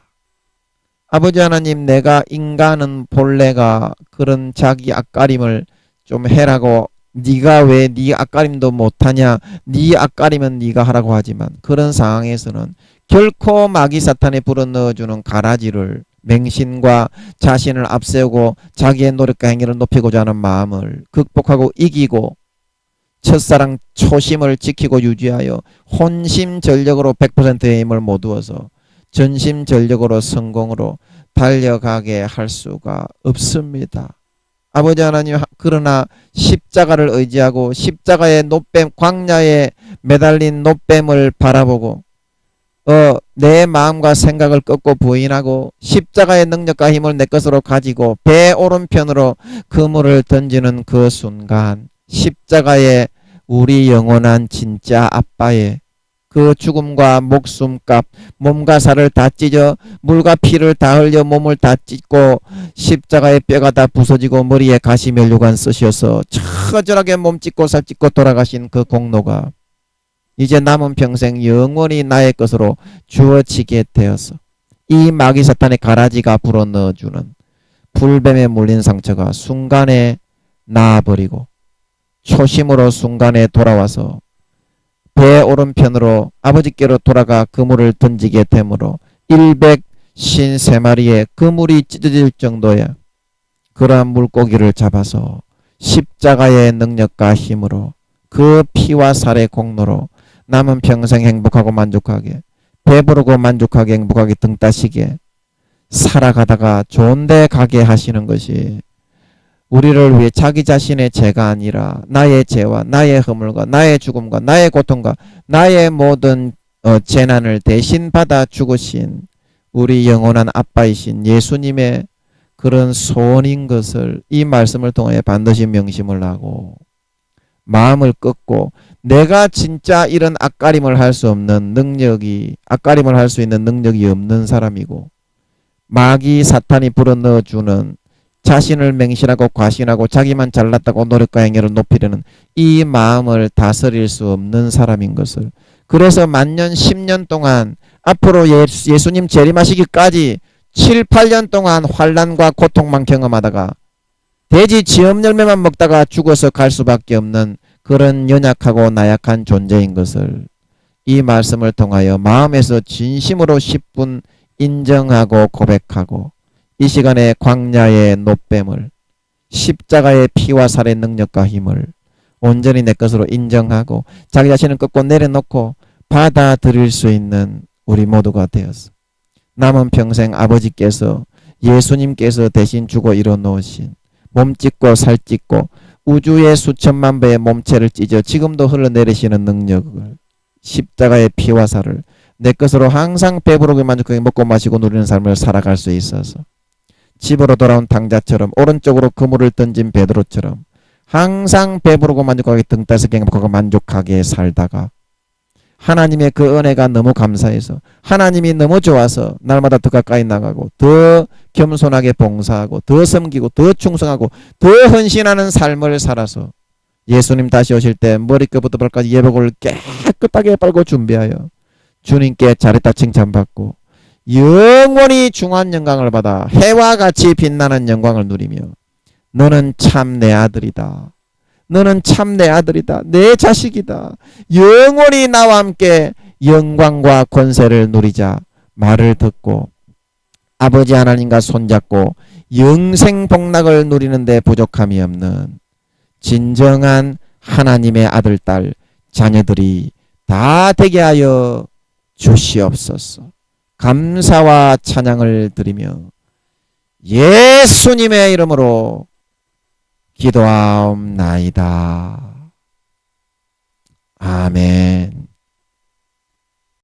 아버지 하나님, 내가 인간은 본래가 그런 자기 앞가림을 좀 해라고 네가 왜 네 앞가림도 못하냐, 네 앞가림은 네가 하라고 하지만 그런 상황에서는 결코 마귀 사탄에 불어넣어주는 가라지를 맹신과 자신을 앞세우고 자기의 노력과 행위를 높이고자 하는 마음을 극복하고 이기고 첫사랑 초심을 지키고 유지하여 혼심전력으로 100%의 힘을 모두어서 전심전력으로 성공으로 달려가게 할 수가 없습니다. 아버지 하나님, 그러나 십자가를 의지하고 십자가의 노뱀, 광야에 매달린 노뱀을 바라보고 내 마음과 생각을 꺾고 부인하고 십자가의 능력과 힘을 내 것으로 가지고 배 오른편으로 그물을 던지는 그 순간 십자가의 우리 영원한 진짜 아빠의 그 죽음과 목숨값, 몸과 살을 다 찢어 물과 피를 다 흘려 몸을 다 찢고 십자가의 뼈가 다 부서지고 머리에 가시 면류관 쓰셔서 처절하게 몸 찢고 살 찢고 돌아가신 그 공로가 이제 남은 평생 영원히 나의 것으로 주어지게 되어서 이 마귀 사탄의 가라지가 불어넣어주는 불뱀에 물린 상처가 순간에 나아버리고 초심으로 순간에 돌아와서 배 오른편으로 아버지께로 돌아가 그물을 던지게 되므로 153마리의 그물이 찢어질 정도의 그러한 물고기를 잡아서 십자가의 능력과 힘으로 그 피와 살의 공로로 남은 평생 행복하고 만족하게 배부르고 만족하게 행복하게 등 따시게 살아가다가 좋은 데 가게 하시는 것이 우리를 위해 자기 자신의 죄가 아니라 나의 죄와 나의 허물과 나의 죽음과 나의 고통과 나의 모든 재난을 대신 받아 죽으신 우리 영원한 아빠이신 예수님의 그런 소원인 것을 이 말씀을 통해 반드시 명심을 하고 마음을 꺾고 내가 진짜 이런 앞가림을 할 수 없는 능력이 앞가림을 할 수 있는 능력이 없는 사람이고 마귀 사탄이 불어넣어주는 자신을 맹신하고 과신하고 자기만 잘났다고 노력과 행위를 높이려는 이 마음을 다스릴 수 없는 사람인 것을 그래서 만년 10년 동안 앞으로 예수님 재림하시기까지 7, 8년 동안 환난과 고통만 경험하다가 돼지 지엄 열매만 먹다가 죽어서 갈 수밖에 없는 그런 연약하고 나약한 존재인 것을 이 말씀을 통하여 마음에서 진심으로 10분 인정하고 고백하고 이 시간에 광야의 노뱀을 십자가의 피와 살의 능력과 힘을 온전히 내 것으로 인정하고 자기 자신을 꺾고 내려놓고 받아들일 수 있는 우리 모두가 되어서 남은 평생 아버지께서 예수님께서 대신 죽어 일어놓으신 몸 찢고 살 찢고 우주의 수천만 배의 몸체를 찢어 지금도 흘러내리시는 능력을 십자가의 피와 살을 내 것으로 항상 배부르게 만족하게 먹고 마시고 누리는 삶을 살아갈 수 있어서 집으로 돌아온 탕자처럼 오른쪽으로 그물을 던진 베드로처럼 항상 배부르고 만족하게 등 따서 행복하고 만족하게 살다가 하나님의 그 은혜가 너무 감사해서 하나님이 너무 좋아서 날마다 더 가까이 나가고 더 겸손하게 봉사하고 더 섬기고 더 충성하고 더 헌신하는 삶을 살아서 예수님 다시 오실 때 머리끝부터 발까지 예복을 깨끗하게 빨고 준비하여 주님께 잘했다 칭찬받고 영원히 중한 영광을 받아 해와 같이 빛나는 영광을 누리며 너는 참 내 아들이다. 너는 참 내 아들이다. 내 자식이다. 영원히 나와 함께 영광과 권세를 누리자 말을 듣고 아버지 하나님과 손잡고 영생 복락을 누리는데 부족함이 없는 진정한 하나님의 아들, 딸, 자녀들이 다 되게 하여 주시옵소서. 감사와 찬양을 드리며 예수님의 이름으로 기도하옵나이다. 아멘.